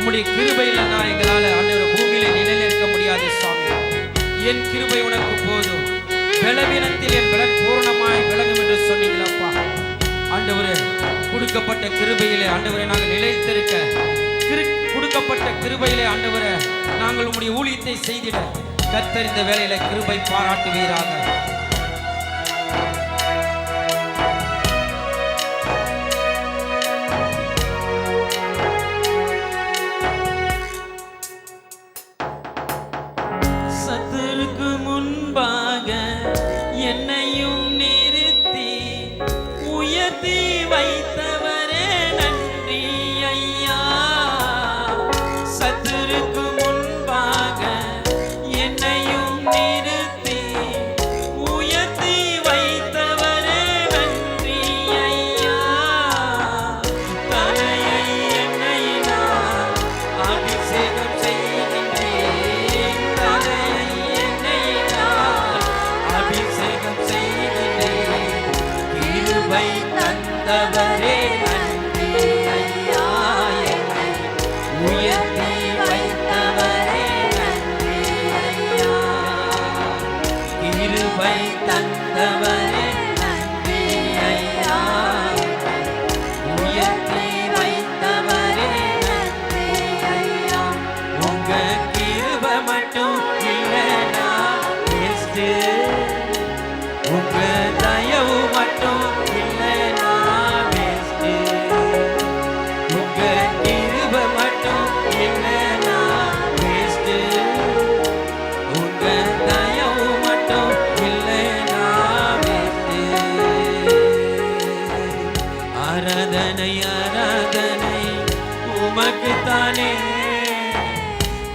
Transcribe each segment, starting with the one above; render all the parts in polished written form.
உம்முடைய கிருபை இல்லைன்னா எங்களால் ஆண்டவர் பூமியிலே நிலைநிற்க முடியாது சாமி. என் கிருபை உனக்கு போதும், பலவீனத்தில் என் பலன் பூர்ணமாய் விளங்கும் என்று சொன்னீங்களப்பா. ஆண்டவரே, கொடுக்கப்பட்ட கிருபையிலே ஆண்டவரை நாங்கள் நிலைத்திருக்க, கொடுக்கப்பட்ட கிருபையிலே ஆண்டவரை நாங்கள் உம்முடைய ஊழியத்தை செய்திட கர்த்தர் இந்த வேளையில கிருபை பாராட்டுவீராக. சத்துருக்கு முன்பாக என்னையும் நிறுத்தி உயர்த்தி வைத்தவரே நன்றி ஐயா. சத்துருக்கு முன்பாக என்னையும் நிறுத்தி உயர்த்தி வைத்தவரே நன்றி ஐயா. தலையை எண்ணெயினால் அபிஷேகம் செய்கின்றேன், தலையை எண்ணெயினால் அபிஷேகம் செய்கின்றேன். கிருபை தந்தவரே நன்றி ஐயா. என்னை உயர்த்தி வைத்தவரே நன்றி ஐயா. கிருபை தந்தவரே நன்றி ஐயா. உயர்த்தி வைத்தவரே நன்றி ஐயா. உங்க கிருபை மட்டும் இல்லைனா வேஸ்ட், உங்க தயவு மட்டும் இல்லைனா வேஸ்ட், உங்க கிருபை மட்டும் இல்லைனா வேஸ்ட், உங்க தயவு மட்டும் இல்லைனா வேஸ்ட். ஆராதனை ஆராதனை உமக்குத்தானே,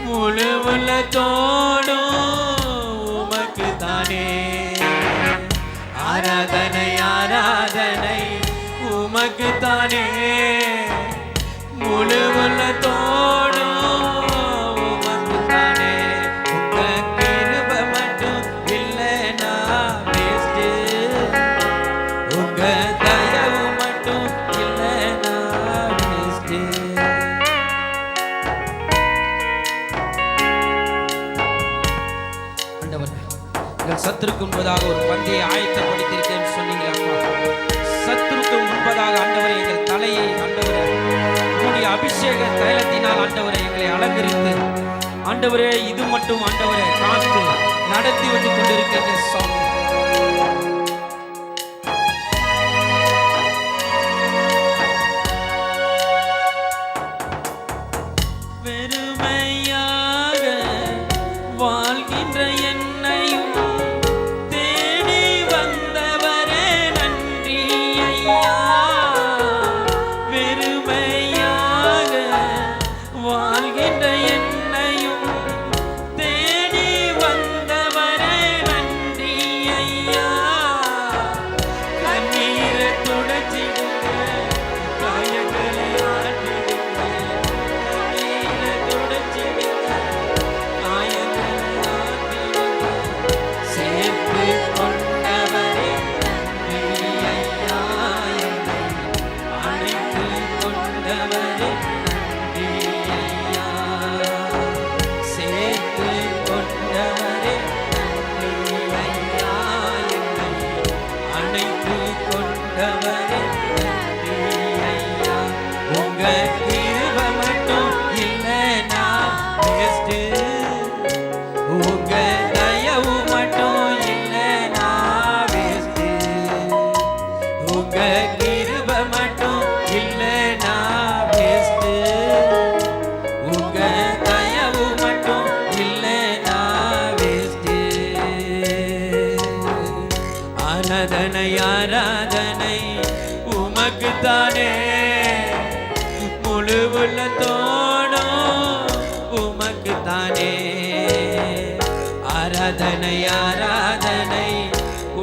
முழு உள்ளத்தோடும் உமக்குத்தானே. ஆராதனை ஆராதனை உமக்குத்தானே, முழு உள்ளத்தோடும் உமக்குத்தானே. உங்க கிருபை மட்டும் இல்லைனா வேஸ்ட், உங்க தயவு மட்டும் இல்லைனா வேஸ்ட். சத்துருக்கு முன்பதாக ஒரு பந்தியை ஆயத்தப்படுத்தியிருக்கேன்னு சொன்னீங்களா? சத்துருக்கு முன்பதாக ஆண்டவரை எங்கள் தலையை ஆண்டவரை கூடிய அபிஷேக தைலத்தினால் ஆண்டவரை எங்களை அலங்கரித்து ஆண்டவரே இது மட்டும் ஆண்டவரை காத்து நடத்தி வந்து கொண்டிருக்கின்ற சாமி. வெறுமையாக வாழ்கின்ற என்னையும் தேடி வந்தவரே நன்றி ஐயா. வெறுமையாக வாழ்கின்ற என்னையும் தேடி வந்தவரே நன்றி ஐயா. கண்ணீரை துடைச்சிடுங்க, காயங்களை ஆற்றிடுங்க, கண்ணீரை துடைச்சிடுங்க, காயங்களை ஆற்றிடுங்க. சேர்த்து கொண்டவரே நன்றி ஐயா. என்னை அழைத்து கொண்டவரே நன்றி ஐயா. சேர்த்து கொண்டவரே நன்றி ஐயா. என்னை அழைத்து கொண்டவரே நன்றி ஐயா. உங்க கிருபை மட்டும் இல்லைனா வேஸ்ட், உங்க தயவு மட்டும் இல்லைனா வேஸ்ட், உங்க கிருபை மட்டும் இல்லைனா வேஸ்ட், உங்க தயவு மட்டும் இல்லைனா வேஸ்ட். ஆராதனை ஆராதனை உமக்குத்தானே, முழு உள்ளத்தோடும் உமக்குத்தானே. ஆராதனை ஆராதனை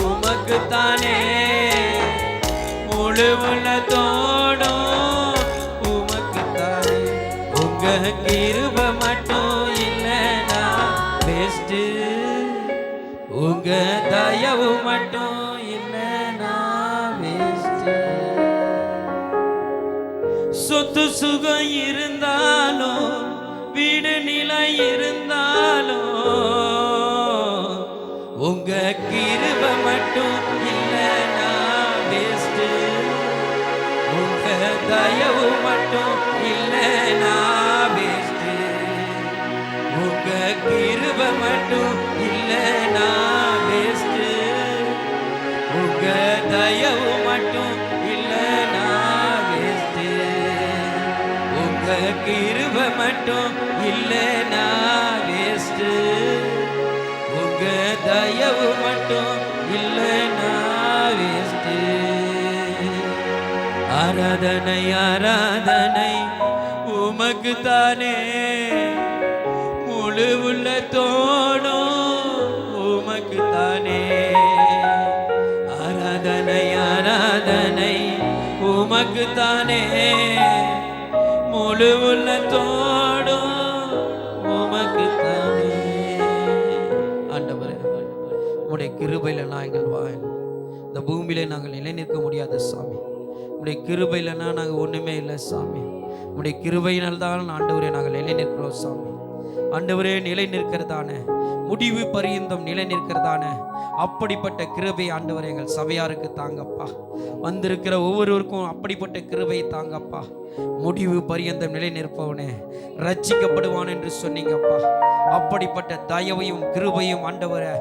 உமக்குத்தானே, முழு உள்ளத்தோடும் உமக்குத்தானே. உங்க கிருபை மட்டும் இல்லைனா வேஸ்ட், உங்க தயவு மட்டும் இல்லைனா வேஸ்ட். சொத்து சுகம் இருந்தாலும் வீடு நிலை இருந்தாலும் உங்க கிருபை மட்டும் இல்லைனா வேஸ்ட். உங்க தயவு மட்டும் இல்லைனா வேஸ்ட். உங்க கிருபை மட்டும் இல்லைனா வேஸ்ட். உங்க தயவு மட்டும் இல்லைனா வேஸ்ட். உங்க கிருபை மட்டும் இல்லைனா வேஸ்ட். உங்க தயவு மட்டும் இல்லைனா வேஸ்ட். ஆராதனை ஆராதனை உமக்கு தானே, முழு உள்ளத்தோடும் உமக்கு தானே. ஆராதனை ஆராதனை உமக்கு தானே, முழு உள்ளத்தோடும் உமக்கு தானே. ஆண்டவரே, உம்முடைய கிருபையில நாங்கள் இந்த பூமியில நாங்கள் நிலை நிற்க முடியாத சாமி. உம்முடைய கிருபையிலனா நாங்கள் ஒண்ணுமே இல்லை சாமி. உம்முடைய கிருபையினால் தான் ஆண்டவரே நாங்கள் நிலை நிற்கிறோம் சாமி. ஆண்டவரே, நிலை நிற்கிறதான முடிவு பரியந்தம் நிலை நிற்கிறதான அப்படிப்பட்ட கிருபை ஆண்டவரே எங்கள் சபையாருக்கு தாங்கப்பா. வந்திருக்கிற ஒவ்வொருவருக்கும் அப்படிப்பட்ட கிருபை தாங்கப்பா. முடிவு பரியந்தம் நிலை நிற்பவனே ரட்சிக்கப்படுவான் என்று சொன்னீங்கப்பா. அப்படிப்பட்ட தயவையும் கிருபையும் ஆண்டவரே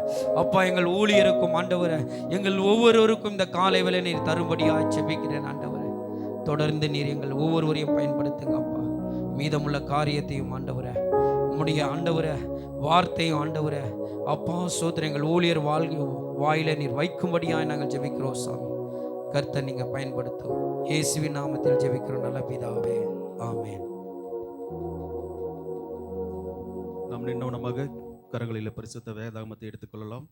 அப்பா எங்கள் ஊழியருக்கும் ஆண்டவரே எங்கள் ஒவ்வொருவருக்கும் இந்த காலை வேளை நீர் தரும்படியாக ஜெபிக்கிறேன் ஆண்டவரே. தொடர்ந்து நீர் எங்கள் ஒவ்வொருவரையும் பயன்படுத்துங்கப்பா. மீதமுள்ள காரியத்தையும் ஆண்டவரே உம்முடைய ஆண்டவரே வார்த்தையும் ஆண்டவரே அப்பா சோதரங்கள் ஊழியர் வாயில நீர் வைக்கும்படியாக நாங்கள் ஜெபிக்கிறோம் சாமி. கர்த்தர் நீங்க பயன்படுத்தும் இயேசுவின் நாமத்தில் ஜெபிக்கிறோம் நல்ல பிதாவே, ஆமென். நாம் நின்னவனமாக கரங்களில் பரிசுத்த வேதாகமத்தை எடுத்துக்கொள்ளலாம்.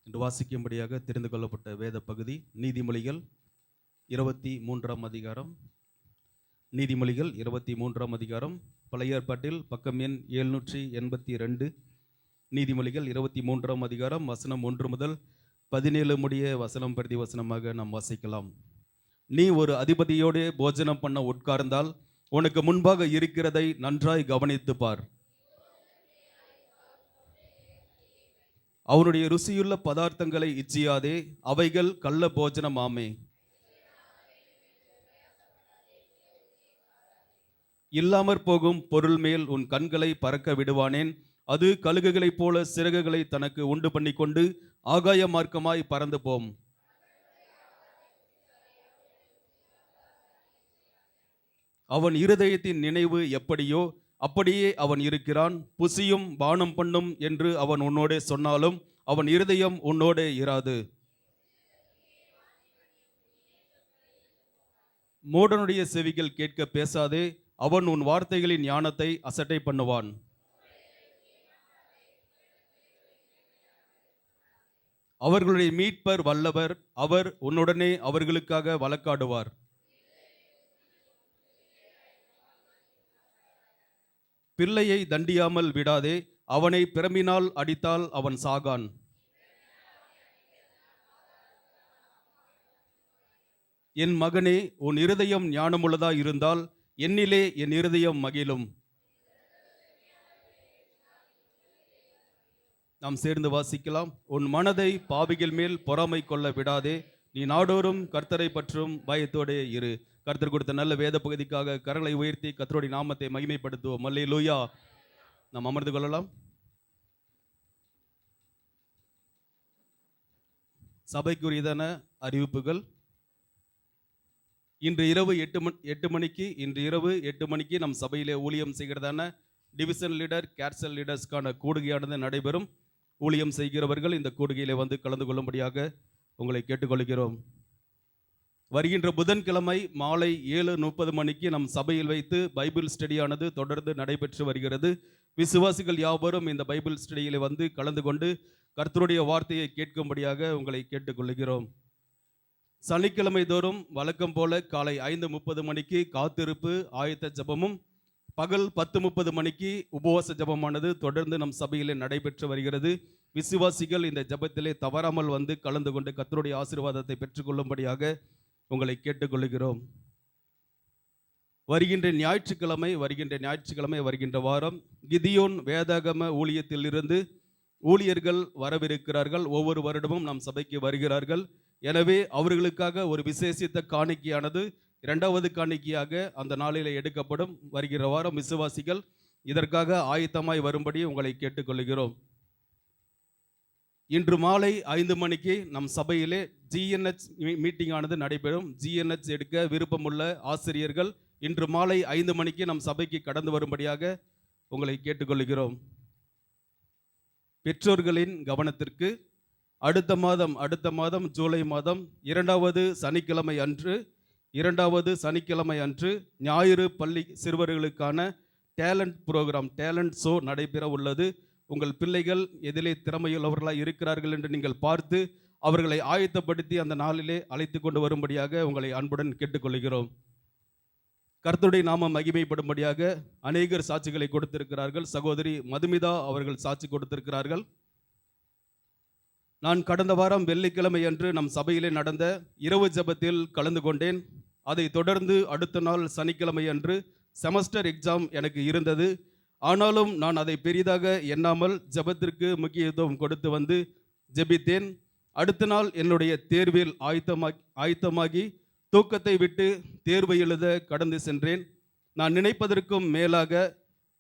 இன்று வாசிக்கும்படியாக தெரிந்து கொள்ளப்பட்ட வேத பகுதி நீதிமொழிகள் 23ஆம் அதிகாரம். நீதிமொழிகள் 23ஆம் அதிகாரம், பழைய ஏற்பாட்டில் பக்கம் எண் 782. நீதிமொழிகள் 23ஆம் அதிகாரம் வசனம் 1 முதல் 17 முடிய வசனம் பிரதி வசனமாக நாம் வாசிக்கலாம். நீ ஒரு அதிபதியோடு போஜனம் பண்ண உட்கார்ந்தால் உனக்கு முன்பாக இருக்கிறதை நன்றாய் கவனித்து பார். அவனுடைய ருசியுள்ள பதார்த்தங்களை இச்சியாதே, அவைகள் கள்ள போஜனம் ஆமே. இல்லாமற் போகும் பொருள் மேல் உன் கண்களை பறக்க விடுவானேன்? அது கழுகுகளைப் போல சிறகுகளை தனக்கு உண்டு பண்ணி கொண்டு ஆகாய மார்க்கமாய் பறந்து போம். அவன் இருதயத்தின் நினைவு எப்படியோ அப்படியே அவன் இருக்கிறான். புசியும் பானம் பண்ணும் என்று அவன் உன்னோடே சொன்னாலும் அவன் இருதயம் உன்னோடே இராது. மூடனுடைய செவிகள் கேட்க பேசாதே, அவன் உன் வார்த்தைகளின் ஞானத்தை அசட்டை பண்ணுவான். அவர்களுடைய மீட்பர் வல்லவர், அவர் உன்னுடனே அவர்களுக்காக வழக்காடுவார். பிள்ளையை தண்டியாமல் விடாதே, அவனை பிரம்பினால் அடித்தால் அவன் சாகான். என் மகனே, உன் இருதயம் ஞானமுள்ளதாய் இருந்தால் என்னிலே என் இருதயம் மகிழும். நாம் சேர்ந்து வாசிக்கலாம். உன் மனதை பாவிகள் மேல் பொறாமை கொள்ள விடாதே, நீ நாடோறும் கர்த்தரை பற்றும் பயத்தோடே இரு. கர்த்தர் கொடுத்த நல்ல வேத பகுதிக்காக கரங்களை உயர்த்தி கர்த்தருடைய நாமத்தை மகிமைப்படுத்துவோம். அல்லேலூயா. நாம் அமர்ந்து கொள்ளலாம். சபைக்குரியதான அறிவிப்புகள். இன்று இரவு 8 மணிக்கு நம் சபையிலே ஊழியம் செய்கிறதான டிவிஷன் லீடர், கேர்சல் லீடர்ஸ்க்கான கூடுகையானது நடைபெறும். ஊழியம் செய்கிறவர்கள் இந்த கூடுகையிலே வந்து கலந்து கொள்ளும்படியாக உங்களை கேட்டுக்கொள்கிறோம். வருகின்ற புதன்கிழமை மாலை 7:30 மணிக்கு நம் சபையில் வைத்து பைபிள் ஸ்டடியானது தொடர்ந்து நடைபெற்று வருகிறது. விசுவாசிகள் யாவரும் இந்த பைபிள் ஸ்டடியில் வந்து கலந்து கொண்டு கர்த்தருடைய வார்த்தையை கேட்கும்படியாக உங்களை கேட்டுக்கொள்கிறோம். சனிக்கிழமை தோறும் வழக்கம் போல காலை 5:30 மணிக்கு காத்திருப்பு ஆயத்த ஜபமும், பகல் 10:30 மணிக்கு உபவாச ஜபமானது தொடர்ந்து நம் சபையிலே நடைபெற்று வருகிறது. விசுவாசிகள் இந்த ஜபத்திலே தவறாமல் வந்து கலந்து கொண்டு கர்த்தருடைய ஆசீர்வாதத்தை பெற்றுக்கொள்ளும்படியாக உங்களை கேட்டுக்கொள்கிறோம். வருகின்ற ஞாயிற்றுக்கிழமை வருகின்ற வாரம் கிதியோன் வேதாகம ஊழியத்திலிருந்து ஊழியர்கள் வரவிருக்கிறார்கள். ஒவ்வொரு வருடமும் நம் சபைக்கு வருகிறார்கள். எனவே அவர்களுக்காக ஒரு விசேஷித்த காணிக்கையானது இரண்டாவது காணிக்கையாக அந்த நாளில் எடுக்கப்படும். வருகிற வாரம் விசுவாசிகள் இதற்காக ஆயத்தமாய் வரும்படி உங்களை கேட்டுக்கொள்கிறோம். இன்று மாலை 5 மணிக்கு நம் சபையிலே GNH மீட்டிங் ஆனது நடைபெறும். GNH எடுக்க விருப்பமுள்ள ஆசிரியர்கள் இன்று மாலை 5 மணிக்கு நம் சபைக்கு கடந்து வரும்படியாக உங்களை கேட்டுக்கொள்கிறோம். பெற்றோர்களின் கவனத்திற்கு அடுத்த மாதம் ஜூலை மாதம் இரண்டாவது சனிக்கிழமை அன்று ஞாயிறு பள்ளி சிறுவர்களுக்கான டேலண்ட் ஷோ நடைபெற உள்ளது. உங்கள் பிள்ளைகள் எதிலே திறமையுள்ளவர்களாக இருக்கிறார்கள் என்று நீங்கள் பார்த்து அவர்களை ஆயத்தப்படுத்தி அந்த நாளிலே அழைத்து கொண்டு வரும்படியாக உங்களை அன்புடன் கேட்டுக்கொள்கிறோம். கர்த்தருடைய நாமம் மகிமைப்படும்படியாக அநேகர் சாட்சிகளை கொடுத்திருக்கிறார்கள். சகோதரி மதுமிதா அவர்கள் சாட்சி கொடுத்திருக்கிறார்கள். நான் கடந்த வாரம் வெள்ளிக்கிழமை அன்று நம் சபையிலே நடந்த இரவு ஜெபத்தில் கலந்து கொண்டேன். அதை தொடர்ந்து அடுத்த நாள் சனிக்கிழமை அன்று செமஸ்டர் எக்ஸாம் எனக்கு இருந்தது. ஆனாலும் நான் அதை பெரிதாக எண்ணாமல் ஜெபத்திற்கு முக்கியத்துவம் கொடுத்து வந்து ஜெபித்தேன். அடுத்த நாள் என்னுடைய தேர்வில் ஆயத்தமாகி தூக்கத்தை விட்டு தேர்வு எழுத கடந்து சென்றேன். நான் நினைப்பதற்கும் மேலாக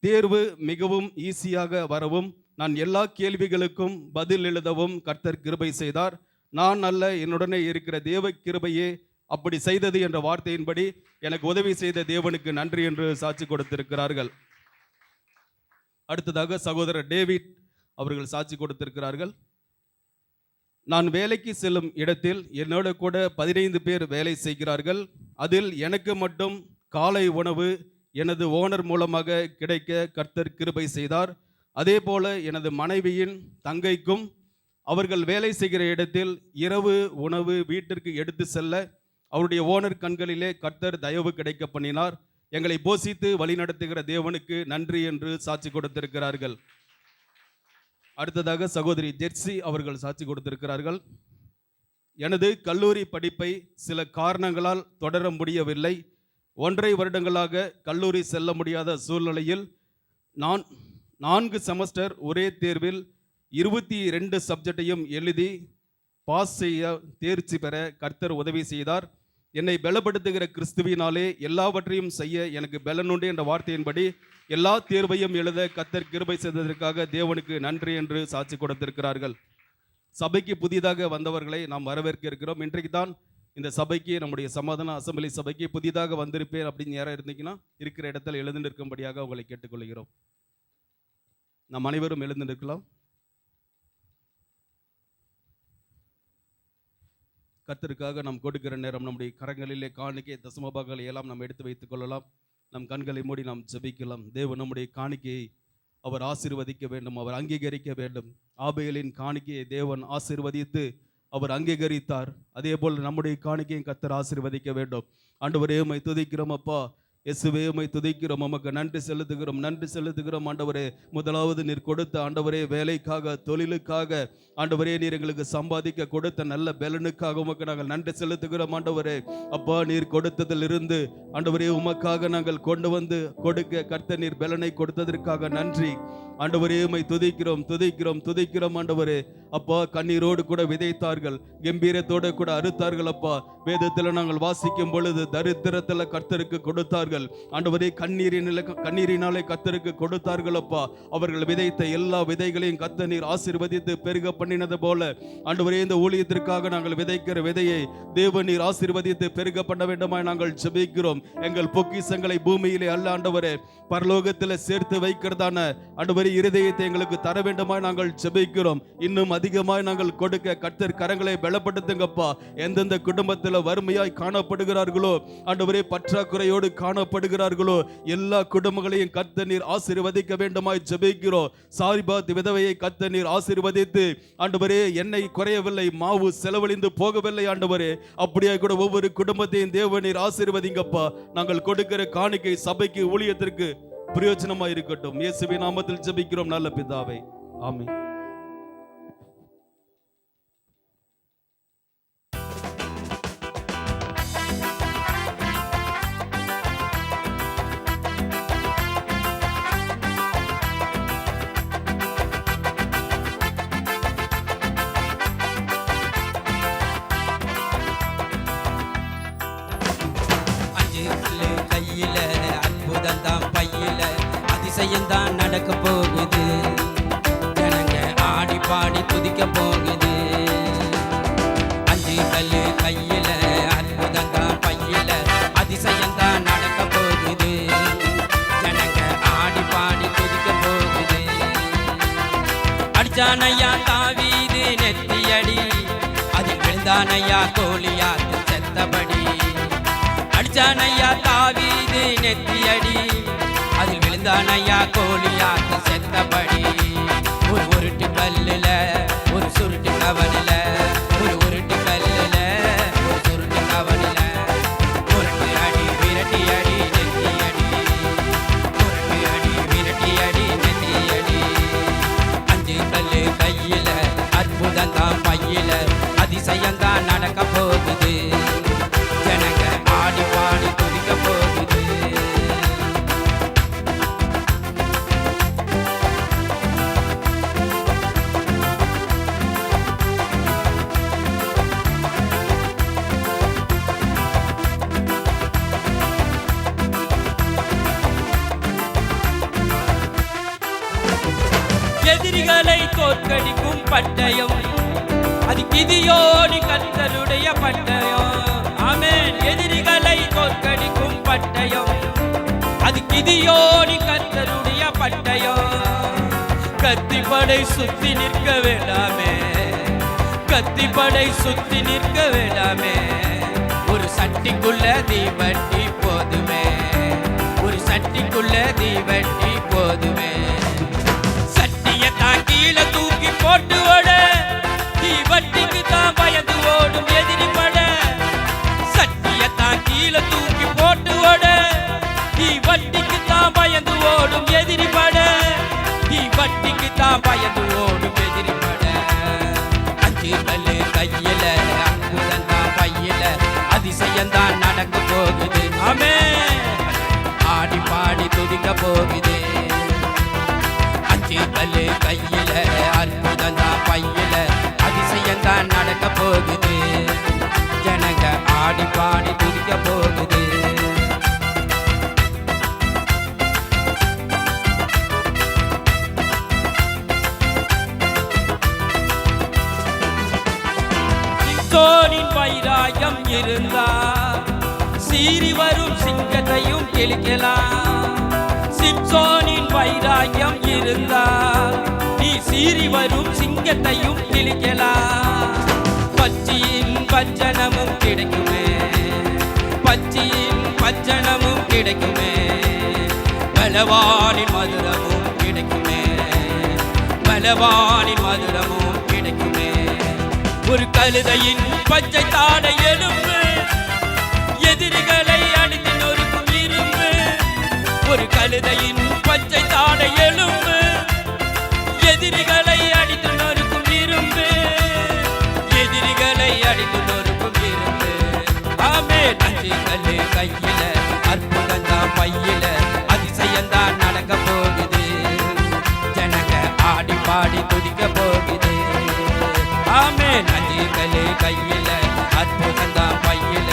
தேர்வு மிகவும் ஈஸியாக வரவும் நான் எல்லா கேள்விகளுக்கும் பதில் எழுதவும் கர்த்தர் கிருபை செய்தார். நான் அல்ல, என்னுடனே இருக்கிற தேவ கிருபையே அப்படி செய்தது என்ற வார்த்தையின்படி எனக்கு உதவி செய்த தேவனுக்கு நன்றி என்று சாட்சி கொடுத்திருக்கிறார்கள். அடுத்ததாக சகோதரர் டேவிட் அவர்கள் சாட்சி கொடுத்திருக்கிறார்கள். நான் வேலைக்கு செல்லும் இடத்தில் என்னோட கூட 15 பேர் வேலை செய்கிறார்கள். அதில் எனக்கு மட்டும் காலை உணவு எனது ஓனர் மூலமாக கிடைக்க கர்த்தர் கிருபை செய்தார். அதே போல எனது மனைவியின் தங்கைக்கும் அவர்கள் வேலை செய்கிற இடத்தில் இரவு உணவு வீட்டிற்கு எடுத்து செல்ல அவருடைய ஓனர் கண்களிலே கர்த்தர் தயவு கிடைக்க பண்ணினார். எங்களை போஷித்து வழிநடத்துகிற தேவனுக்கு நன்றி என்று சாட்சி கொடுத்திருக்கிறார்கள். அடுத்ததாக சகோதரி ஜெர்சி அவர்கள் சாட்சி கொடுத்திருக்கிறார்கள். எனது கல்லூரி படிப்பை சில காரணங்களால் தொடர முடியவில்லை. 1.5 வருடங்களாக கல்லூரி செல்ல முடியாத சூழ்நிலையில் நான் 4 செமஸ்டர் ஒரே தேர்வில் 22 சப்ஜெக்டையும் எழுதி பாஸ் செய்ய தேர்ச்சி பெற கர்த்தர் உதவி செய்தார். என்னை பலப்படுத்துகிற கிறிஸ்துவினாலே எல்லாவற்றையும் செய்ய எனக்கு பலனுண்டு என்ற வார்த்தையின்படி எல்லா தேர்வையும் எழுத கர்த்தர் கிருபை செய்ததற்காக தேவனுக்கு நன்றி என்று சாட்சி கொடுத்திருக்கிறார்கள். சபைக்கு புதிதாக வந்தவர்களை நாம் வரவேற்க இருக்கிறோம். இன்றைக்கு தான் இந்த சபைக்கு, நம்முடைய சமாதான அசம்பிளி சபைக்கு புதிதாக வந்திருப்பேன் அப்படின்னு யாராவது இருந்தீங்கன்னா இருக்கிற இடத்துல எழுந்து நிற்கும்படியாக உங்களை கேட்டுக்கொள்கிறோம். நாம் அனைவரும் எழுந்து நிற்கலாம். கர்த்தருக்காக நாம் கொடுக்கிற நேரம் நம்முடைய கரங்களிலே காணிக்கை தசமபாகங்களை எல்லாம் நாம் எடுத்து வைத்துக் கொள்ளலாம். நம் கண்களை மூடி நாம் ஜெபிக்கலாம். தேவன் நம்முடைய காணிக்கையை அவர் ஆசீர்வதிக்க வேண்டும், அவர் அங்கீகரிக்க வேண்டும். ஆபேலின் காணிக்கையை தேவன் ஆசீர்வதித்து அவர் அங்கீகரித்தார். அதே போல் நம்முடைய காணிக்கையும் கர்த்தர் ஆசீர்வதிக்க வேண்டும். ஆண்டவரே உம்மை துதிக்கிறோம் அப்பா. இயேசுவே உம்மை துதிக்கிறோம், உமக்கு நன்றி செலுத்துகிறோம் ஆண்டவரே. முதலாவது நீர் கொடுத்த ஆண்டவரே வேலைக்காக, தொழிலுக்காக ஆண்டவரே, நீர் எங்களுக்கு சம்பாதிக்க கொடுத்த நல்ல பலனுக்காக உமக்கு நாங்கள் நன்றி செலுத்துகிறோம் ஆண்டவரே. அப்பா, நீர் கொடுத்ததிலிருந்து ஆண்டவரே உமக்காக நாங்கள் கொண்டு வந்து கொடுக்க கர்த்தர் நீர் பலனை கொடுத்ததற்காக நன்றி ஆண்டவரே. உம்மை துதிக்கிறோம் ஆண்டவரே. அப்பா, கண்ணீரோடு கூட விதைத்தார்கள், கம்பீரத்தோடு கூட அறுத்தார்கள் அப்பா. வேதத்தில் நாங்கள் வாசிக்கும் பொழுது தரித்திரத்தில் கர்த்தருக்கு கொடுத்தார்கள் ஆண்டவரே. கண்ணீரினாலே கர்த்தருக்கு கொடுத்தார்கள் அப்பா. அவர்கள் விதைத்த எல்லா விதைகளையும் கர்த்தர் நீர் ஆசீர்வதித்து பெருக பண்ணினது போல ஆண்டவரே, இந்த ஊழியத்திற்காக நாங்கள் விதைக்கிற விதையை தேவன் நீர் ஆசீர்வதித்து பெருக பண்ண வேண்டுமாய் நாங்கள் ஜெபிக்கிறோம். எங்கள் பொக்கிஷங்களை பூமியிலே அல்ல ஆண்டவரே, பரலோகத்தில் சேர்த்து வைக்கிறதான ஆண்டவரே இருதயத்தை எங்களுக்கு தர வேண்டுமாய் நாங்கள் ஜெபிக்கிறோம். இன்னும் அதிகமாய் நாங்கள் கொடுக்க கர்த்தர் கரங்களை பலப்படுத்துங்கப்பா. எந்தெந்த குடும்பத்தில் வறுமையாய் காணப்படுகிறார்களோ ஆண்டவரே, பற்றாக்குறையோடு காணப்படுகிறார்களோ எல்லா குடும்பங்களையும் கர்த்தர் நீர் ஆசீர்வதிக்க வேண்டுமாய் ஜெபிக்கிறோம். சாரிபாத் விதவையை கர்த்தர் நீர் ஆசீர்வதித்து ஆண்டவரே, எண்ணெய் குறையவில்லை, மாவு செலவழிந்து போகவில்லை ஆண்டவரே. அப்படியே கூட ஒவ்வொரு குடும்பத்தையும் தேவ நீர் ஆசீர்வதிங்கப்பா. நாங்கள் கொடுக்கிற காணிக்கை சபைக்கு, ஊழியத்திற்கு பிரயோஜனமாய் இருக்கட்டும். இயேசுவின் நாமத்தில் ஜெபிக்கிறோம் நல்ல பிதாவே, ஆமென். கல்லு கையில அற்புதம் தான் பையில அதிசயம் தான் நடக்க போகுது. ஜனங்க ஆடி பாடி துதிக்க போகுது. 5 கல்லு கையில அற்புதம் தான் பையில அதிசயம் தான் நடக்க போகுது. ஜனங்க ஆடி பாடி துதிக்க போகுது. அடிச்சானையா தாவீது நெத்தியடி, அதில் விழுந்தானையா கோலியாத்து செத்தபடி. அடிச்சானையா தாவீது நெத்தியடி, அதில் விழுந்தானையா கோலியாத்து செத்தபடி. ஒரு உருட்டு கல்லுல ஒரு சுருட்டு கவனில, ஒரு உருட்டு கல்லுல ஒரு சுருட்டு கவனில, உருட்டு அடி விரட்டி அடி நெத்தி அடி, உருட்டு அடி விரட்டி அடி நெத்தி அடி. 5 கல்லு கையில அற்புதம் தான் பையில அதிசயம் தான் நடக்க போகுது. ஜனங்க ஆடி பாடி துதிக்க போகுது. எதிரிகளை தோற்கடிக்கும் பட்டயம், அது கிதியோனி கர்த்தருடைய பட்டயம். ஆமென். எதிரிகளை தோற்கடிக்கும் பட்டயம், அது கிதியோனி கர்த்தருடைய பட்டயம். கத்திப்படை சுத்தி நிற்க வேண்டாமே, கத்திப்படை சுத்தி நிற்க வேண்டாமே. ஒரு சட்டிக்குள்ள தீவட்டி போதுமே, ஒரு சட்டிக்குள்ள தீவட்டி போதுமே. சட்டியத்தான் கீழே தூக்கி போட்டு ஓட, தீவட்டிக்கு தான் பயந்து ஓடும் எதிரி பட. சட்டியத்தான் கீழே தூக்கி போட்டு ஓட, தீவட்டிக்கு தான் பயந்து ஓடும் எதிரி பட. தீவட்டிக்கு தான் பயந்து ஓடும் எதிரி பட. 5 கல்லு கையில அற்புதம் தான் பையில அதிசயம் தான் நடக்க போகுது. ஆமென். ஆடி பாடி துதிக்க போகுது. 5 கல்லு கையில அற்புதம் தான் பையில அதிசயம் தான் நடக்க போகுது. ஜனங்க ஆடி பாடி துதிக்க போகுது. சிம்சோனின் வைராயம் இருந்தா சீறி வரும் சிங்கத்தையும் கிழிக்கலாம். சிம்சோனின் வைராயம் இருந்தால் நீ சீறி வரும் சிங்கத்தையும் கிழிக்கலாம். பச்சியின் பஞ்சனமும் கிடைக்குமே, பச்சியின் பஞ்சனமும் கிடைக்குமே. பலவானின் மதுரமும் கிடைக்குமே, பலவானின் மதுரமும் கிடைக்குமே. ஒரு கழுதையின் பச்சை தாடை எலும்பு எதிரிகளை அடித்து நொறுக்கும் இரும்பு. ஒரு கழுதையின் பச்சை தாடை எலும்பு எதிரிகளை அடித்து நொறுக்கும் இரும்பு, எதிரிகளை அடித்து நொறுக்கும் இரும்பு. ஆமென். 5 கல்லு கையில அற்புதம் தான் பையில அதிசயம் தான் நடக்க போகுது. ஜனங்க ஆடி பாடி துதிக்க போகுது. ஆமென். 5 கல்லு கையில அற்புதம் தான் பையில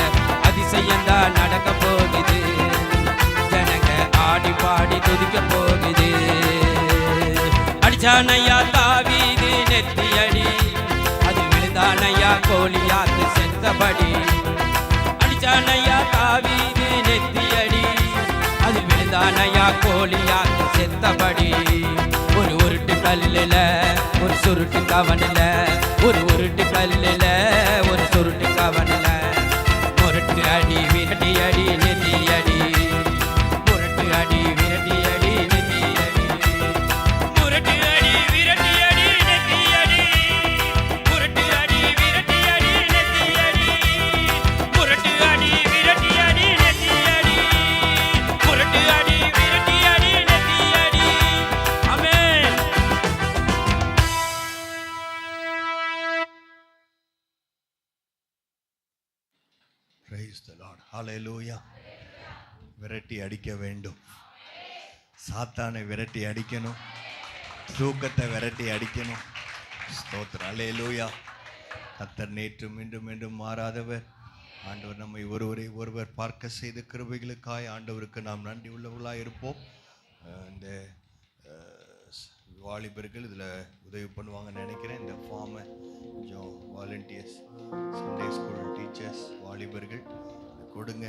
அதிசயம் தான் நடக்க போகுது. ஜனங்க ஆடி பாடி துதிக்க போகுது. அடிச்சானையா தாவீது நெத்தியடி, அதில் விழுந்தானையா கோலியாத்து செத்தபடி. அடிச்சானையா தாவீது நெத்தியடி, அதில் விழுந்தானையா கோலியாத்து செத்தபடி. ஒரு உருட்டு கல்லுல ஒரு சுருட்டு கவனில, ஒரு உருட்டு கல்லுல ஒரு சுருட்டு கவனில. முரட்டு அடி விரட்டி அடி நெத்தி அடி, முரட்டு அடி விரட்டி அடி நெத்தி அடி, முரட்டு அடி விரட்டி அடி நெத்தி அடி, முரட்டு அடி விரட்டி அடி நெத்தி அடி, முரட்டு அடி விரட்டி அடி நெத்தி அடி, முரட்டு அடி விரட்டி அடி நெத்தி அடி. ஆமென். Praise the Lord. Hallelujah. விரட்டி அடிக்க வேண்டும். சாத்தானை விரட்டி அடிக்கணும். தூக்கத்தை விரட்டி அடிக்கணும். ஸ்தோத்திரம். ஹல்லேலூயா. கர்த்தர் நேற்றும் இன்றும் என்றும் மாறாதவர். ஆண்டவர் நம்மை ஒருவரை ஒருவர் பார்க்க செய்த கிருபைகளுக்காய் ஆண்டவருக்கு நாம் நன்றி உள்ளவர்களாக இருப்போம். இந்த வாலிபர்கள் இதில் உதவி பண்ணுவாங்கன்னு நினைக்கிறேன். இந்த ஃபார்மை கொஞ்சம் வாலண்டியர்ஸ், சண்டே ஸ்கூல் டீச்சர்ஸ், வாலிபர்கள் கொடுங்க.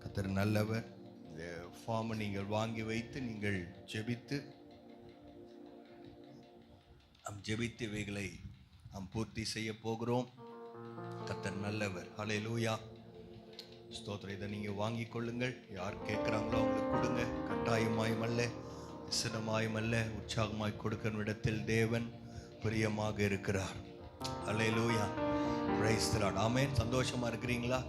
கர்த்தர் நல்லவர். இந்த ஃபார்மை நீங்கள் வாங்கி வைத்து நீங்கள் ஜெபித்து இவைகளை நாம் பூர்த்தி செய்ய போகிறோம். கர்த்தர் நல்லவர். ஹல்லேலூயா, ஸ்தோத்திரம். இதை நீங்கள் வாங்கி கொள்ளுங்கள். யார் கேட்குறாங்களோ அவங்களுக்கு கொடுங்க. கட்டாயமாயும் அல்ல, விசனமாயும் அல்ல, உற்சாகமாய் கொடுக்கிற இடத்தில் தேவன் பிரியமாக இருக்கிறார். ஹல்லேலூயா, பிரைஸ் தி லார்ட். ஆமென். சந்தோஷமா இருக்கிறீங்களா?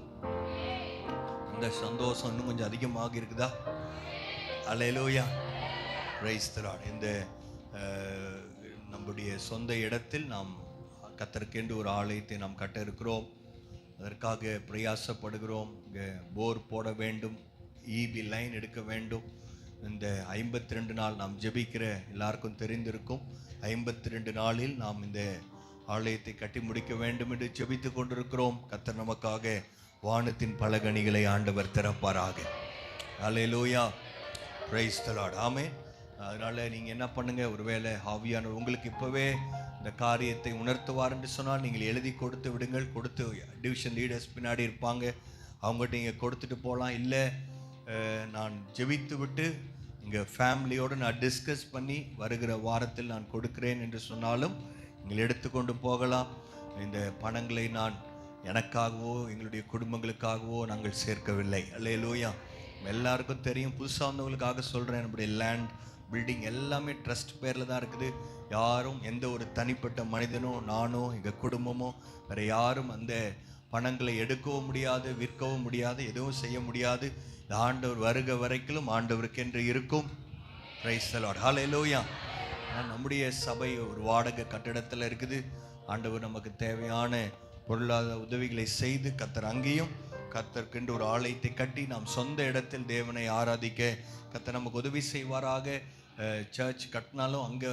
அந்த சந்தோஷம் இன்னும் கொஞ்சம் அதிகமாக இருக்குதா? ஹல்லேலூயா, பிரைஸ் தி லார்ட். இந்த நம்முடைய சொந்த இடத்தில் நாம் கர்த்தருக்கென்று ஒரு ஆலயத்தை நாம் கட்ட இருக்கிறோம். அதற்காக பிரயாசப்படுகிறோம். இங்கே போர் போட வேண்டும், ஈபி லைன் எடுக்க வேண்டும். இந்த 52 நாள் நாம் ஜெபிக்கிற எல்லாருக்கும் தெரிந்திருக்கும். 52 நாளில் நாம் இந்த ஆலயத்தை கட்டி முடிக்க வேண்டும் என்று ஜெபித்து கொண்டிருக்கிறோம். கர்த்தர் நமக்காக வானத்தின் பலகணிகளை ஆண்டவர் திறப்பாராக. ஹல்லேலூயா, பிரைஸ் தி லார்ட். ஆமென். அதனால நீங்கள் என்ன பண்ணுங்க, ஒருவேளை ஆவியானவர் உங்களுக்கு இப்போவே இந்த காரியத்தை உணர்த்துவார் என்று சொன்னால் நீங்கள் எழுதி கொடுத்து விடுங்கள். கொடுத்து டிவிஷன் லீடர்ஸ் பின்னாடி இருப்பாங்க, அவங்ககிட்ட நீங்கள் கொடுத்துட்டு போகலாம். இல்லை நான் ஜெபித்து விட்டு இங்கே ஃபேமிலியோடு நான் டிஸ்கஸ் பண்ணி வருகிற வாரத்தில் நான் கொடுக்கிறேன் என்று சொன்னாலும் நீங்கள் எடுத்துக்கொண்டு போகலாம். இந்த பணங்களை நான் எனக்காகவோ எங்களுடைய குடும்பங்களுக்காகவோ நாங்கள் சேர்க்கவில்லை. அல்லேலூயா. எல்லாருக்கும் தெரியும், புதுசாக வந்தவங்களுக்காக சொல்கிறேன், நம்முடைய லேண்ட் பில்டிங் எல்லாமே ட்ரஸ்ட் பேரில் தான் இருக்குது. யாரும் எந்த ஒரு தனிப்பட்ட மனிதனோ நானோ எங்கள் குடும்பமோ வேறு யாரும் அந்த பணங்களை எடுக்கவும் முடியாது, விற்கவும் முடியாது, எதுவும் செய்ய முடியாது. ஆண்டவர் வருக வரைக்கும் ஆண்டவருக்கென்று இருக்கும். Praise the Lord. ஹல்லேலூயா. நம்முடைய சபை ஒரு வாடகை கட்டிடத்தில் இருக்குது. ஆண்டவர் நமக்கு தேவையான பொருளாதார உதவிகளை செய்து கர்த்தர் அங்கேயும் கர்த்தருக்கென்று ஒரு ஆலயத்தை கட்டி நாம் சொந்த இடத்தில் தேவனை ஆராதிக்க கர்த்தர் நமக்கு உதவி செய்வாராக. சர்ச் கட்டினாலும் அங்கே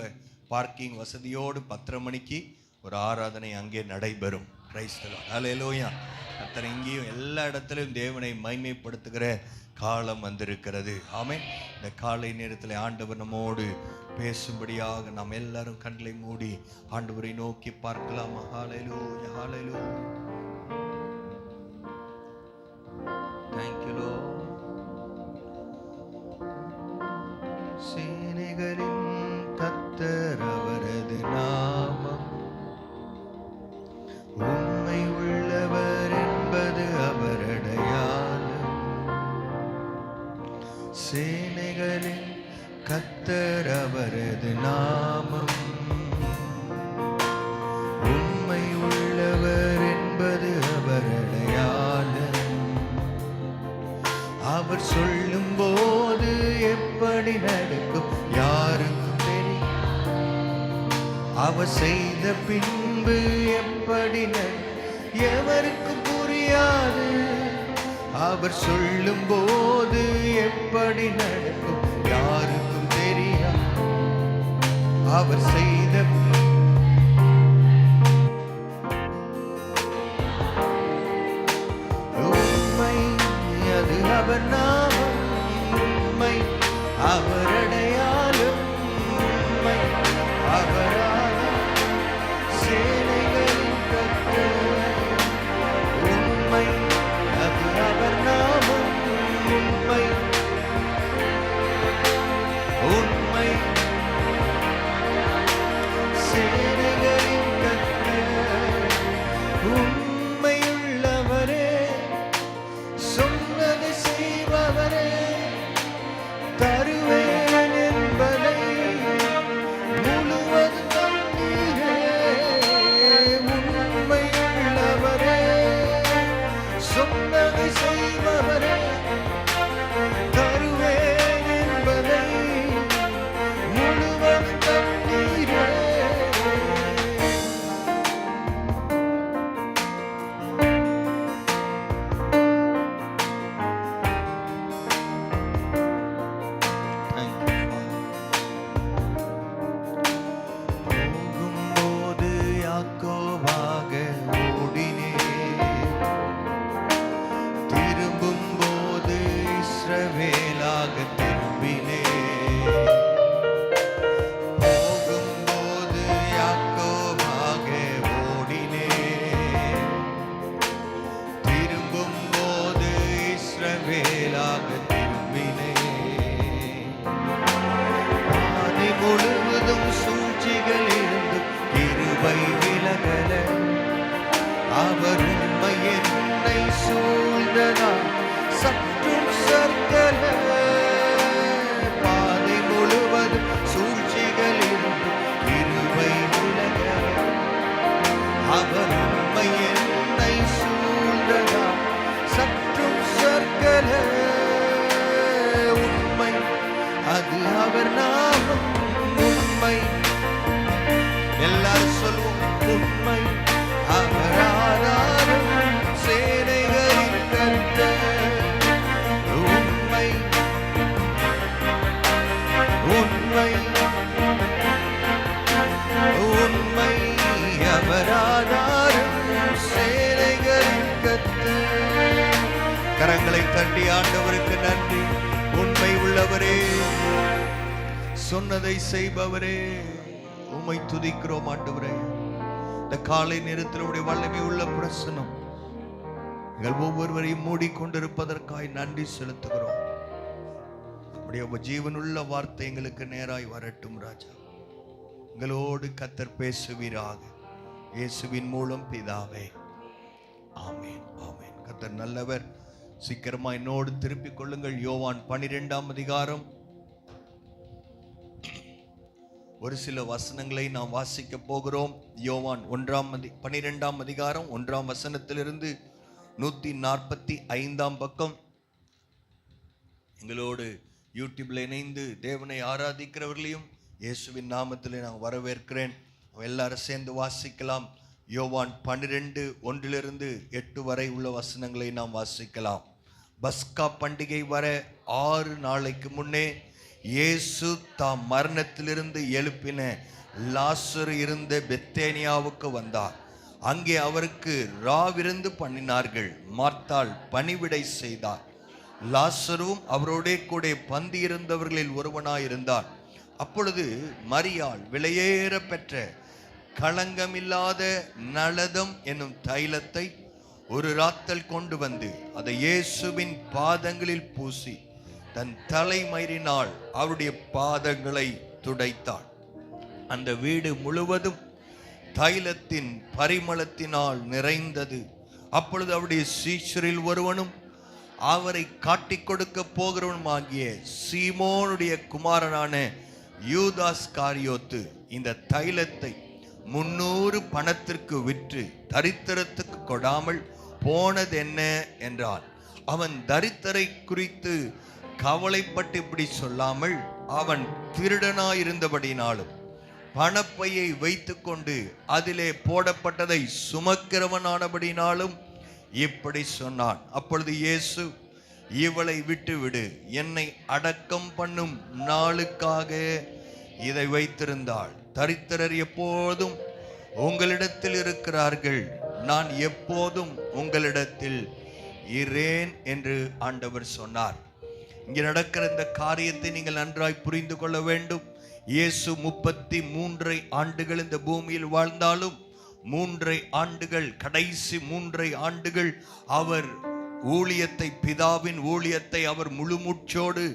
பார்க்கிங் வசதியோடு 10:30 மணிக்கு ஒரு ஆராதனை அங்கே நடைபெறும். Praise the Lord. ஹல்லேலூயா. கர்த்தர் இங்கேயும் எல்லா இடத்திலும் தேவனை மகிமைப்படுத்துகிற காலம் வந்திருக்கிறது. ஆமென். இந்த காலை நேரத்தில் ஆண்டவர் நம்மோடு பேசும்படியாக நாம் எல்லாரும் கண்களை மூடி ஆண்டவரை நோக்கி பார்க்கலாமா? ஹல்லேலூயா, ஹல்லேலூயா. Thank you Lord. சேனைகளின் கர்த்தர் அவரது நாமம், உண்மை உள்ளவர் என்பது அவர் அடையாளம். சேனைகளின் கர்த்தர் அவரது நாமம், உண்மை உள்ளவர் என்பது அவர் அடையாளம். அவர் சொல்லும் போது எப்படி நடக்கும் யாருக்கும் தெரியும். அவர் செய்த பின்பு எப்படி எவருக்கும் புரியாது. அவர் சொல்லும் போது எப்படி நடக்கும் யாருக்கும் தெரியாது. அவர் செய்த உண்மை அது அவர் நாமம், உண்மை அவர் அடையாளம், உண்மை அவரால் சேனைகளின் கர்த்தர். உண்மை அது அவர் நாமம், உண்மை உண்மை சேனைகளின் கர்த்தர். உண்மையுள்ளவரே, சொன்னதை செய்பவரே, தருவேன் மேலாக திரும்பினே. பாதை முழுவதும் சூழ்ச்சிகள் இருந்து கிருபை விலகல. அவர் உண்மை என்னை சூழ்ந்ததா சற்றும் சற்கல. பாதை முழுவதும் சூழ்ச்சிகள் இருந்து கிருபை விலகல. அவர் உண்மை என்னை சூழ்ந்ததா சற்றும் சற்கல. உண்மை அது அவர் நாமம். உண்மை எல்லாரும் சொல்லுவோம். உண்மை அவர் ஆதாரம். சேனைகளின் கர்த்தர். உண்மை உண்மை உண்மை அவர் ஆதாரம். சேனைகளின் கர்த்தர். கரங்களை தட்டி ஆண்டவருக்கு நன்றி. உண்மை உள்ளவரே, சொன்னதை செய்பவரே, உம்மை துதிக்கிறோம் ஆண்டவரே. இந்த காலை நேரத்தில் உடைய வல்லமை உள்ள பிரசனம் எங்கள் ஒவ்வொருவரையும் மூடிக்கொண்டிருப்பதற்காய் நன்றி செலுத்துகிறோம். உடைய ஜீவனுள்ள வார்த்தை எங்களுக்கு நேராய் வரட்டும் ராஜா. எங்களோடு கர்த்தர் பேசுவீராக. இயேசுவின் மூலம் பிதாவே, ஆமென் ஆமென். கர்த்தர் நல்லவர். சீக்கிரமா என்னோடு திருப்பிக் கொள்ளுங்கள். யோவான் 12ஆம் அதிகாரம் ஒரு சில வசனங்களை நாம் வாசிக்க போகிறோம். யோவான் 12ஆம் அதிகாரம் 1ஆம் வசனத்திலிருந்து 145ஆம் பக்கம். எங்களோடு யூடியூப்ல இணைந்து தேவனை ஆராதிக்கிறவர்களையும் இயேசுவின் நாமத்திலே நான் வரவேற்கிறேன். எல்லாரும் சேர்ந்து வாசிக்கலாம். யோவான் 12:1 8 வரை உள்ள வசனங்களை நாம் வாசிக்கலாம். பஸ்கா பண்டிகை வர 6 நாளைக்கு முன்னே இயேசு தாம் மரணத்திலிருந்து எழுப்பின லாசரு இருந்த பெத்தேனியாவுக்கு வந்தார். அங்கே அவருக்கு ராவிருந்து பண்ணினார்கள். மார்த்தாள் பணிவிடை செய்தார். லாசரும் அவரோடே கூட பந்தி இருந்தவர்களில் ஒருவனாயிருந்தார். அப்பொழுது மரியாள் விலையேற பெற்ற களங்கமில்லாத நலதம் என்னும் தைலத்தை ஒரு ராத்தல் கொண்டு வந்து அதை இயேசுவின் பாதங்களில் பூசி தன் தலைமயிரினால் அவருடைய பாதங்களை துடைத்தாள். அந்த வீடு முழுவதும் தைலத்தின் பரிமளத்தினால் நிறைந்தது. அப்பொழுது அவருடைய சீஷரில் ஒருவனும் அவரை காட்டிக் கொடுக்க போகிறவனுமாகிய சீமோனுடைய குமாரனான யூதாஸ் காரியோத்து இந்த தைலத்தை 300 பணத்திற்கு விற்று தரித்திரத்துக்கு கொடாமல் போனது என்ன என்றான். அவன் தரித்திரை குறித்து கவலைப்பட்டு இப்படி சொல்லாமல் அவன் திருடனாயிருந்தபடினாலும் பணப்பையை வைத்துக்கொண்டு அதிலே போடப்பட்டதை சுமக்கிறவனானபடினாலும் இப்படி சொன்னான். அப்பொழுது இயேசு, இவளை விட்டுவிடு, என்னை அடக்கம் பண்ணும் நாளுக்காக இதை வைத்திருந்தாள். தரித்திரர் எப்போதும் உங்களிடத்தில் இருக்கிறார்கள், நான் எப்போதும் உங்களிடத்தில் இரேன் என்று ஆண்டவர் சொன்னார். இங்கே நடக்கிற இந்த காரியத்தை நீங்கள் நன்றாய் புரிந்து கொள்ள வேண்டும். இயேசு 33 ஆண்டுகள் இந்த பூமியில் வாழ்ந்தாலும் 3 ஆண்டுகள், கடைசி 3 ஆண்டுகள் அவர் ஊழியத்தை, பிதாவின் ஊழியத்தை அவர் முழுமூச்சோடு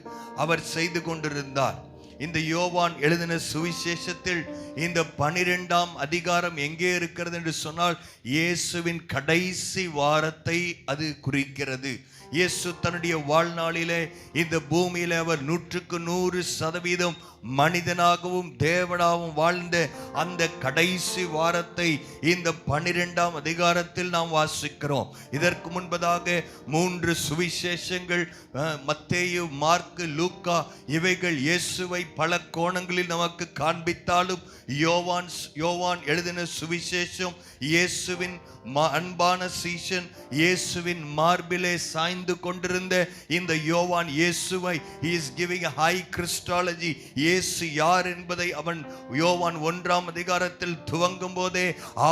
அவர் செய்து கொண்டிருந்தார். இந்த யோவான் எழுதின சுவிசேஷத்தில் இந்த 12ஆம் அதிகாரம் எங்கே இருக்கிறது என்று சொன்னால் இயேசுவின் கடைசி வாரத்தை அது குறிக்கிறது. இயேசு தன்னுடைய வாழ்நாளிலே இந்த பூமியிலே அவர் 100% மனிதனாகவும் தேவனாகவும் வாழ்ந்த அந்த கடைசி வாரத்தை இந்த 12ஆம் அதிகாரத்தில் நாம் வாசிக்கிறோம். இதற்கு முன்பதாக 3 சுவிசேஷங்கள், மத்தேயு, மார்க்கு, லூக்கா, இவைகள் இயேசுவை பல கோணங்களில் நமக்கு காண்பித்தாலும் யோவான் எழுதின சுவிசேஷம் இயேசுவின் அன்பான சீஷன், இயேசுவின் மார்பிலே சாய்ந்து கொண்டிருந்த இந்த யோவான் இயேசுவை he is giving a high Christology. இயேசு யார் என்பதை அவன் யோவான் 1ஆம் அதிகாரத்தில் துவங்கும் போதே,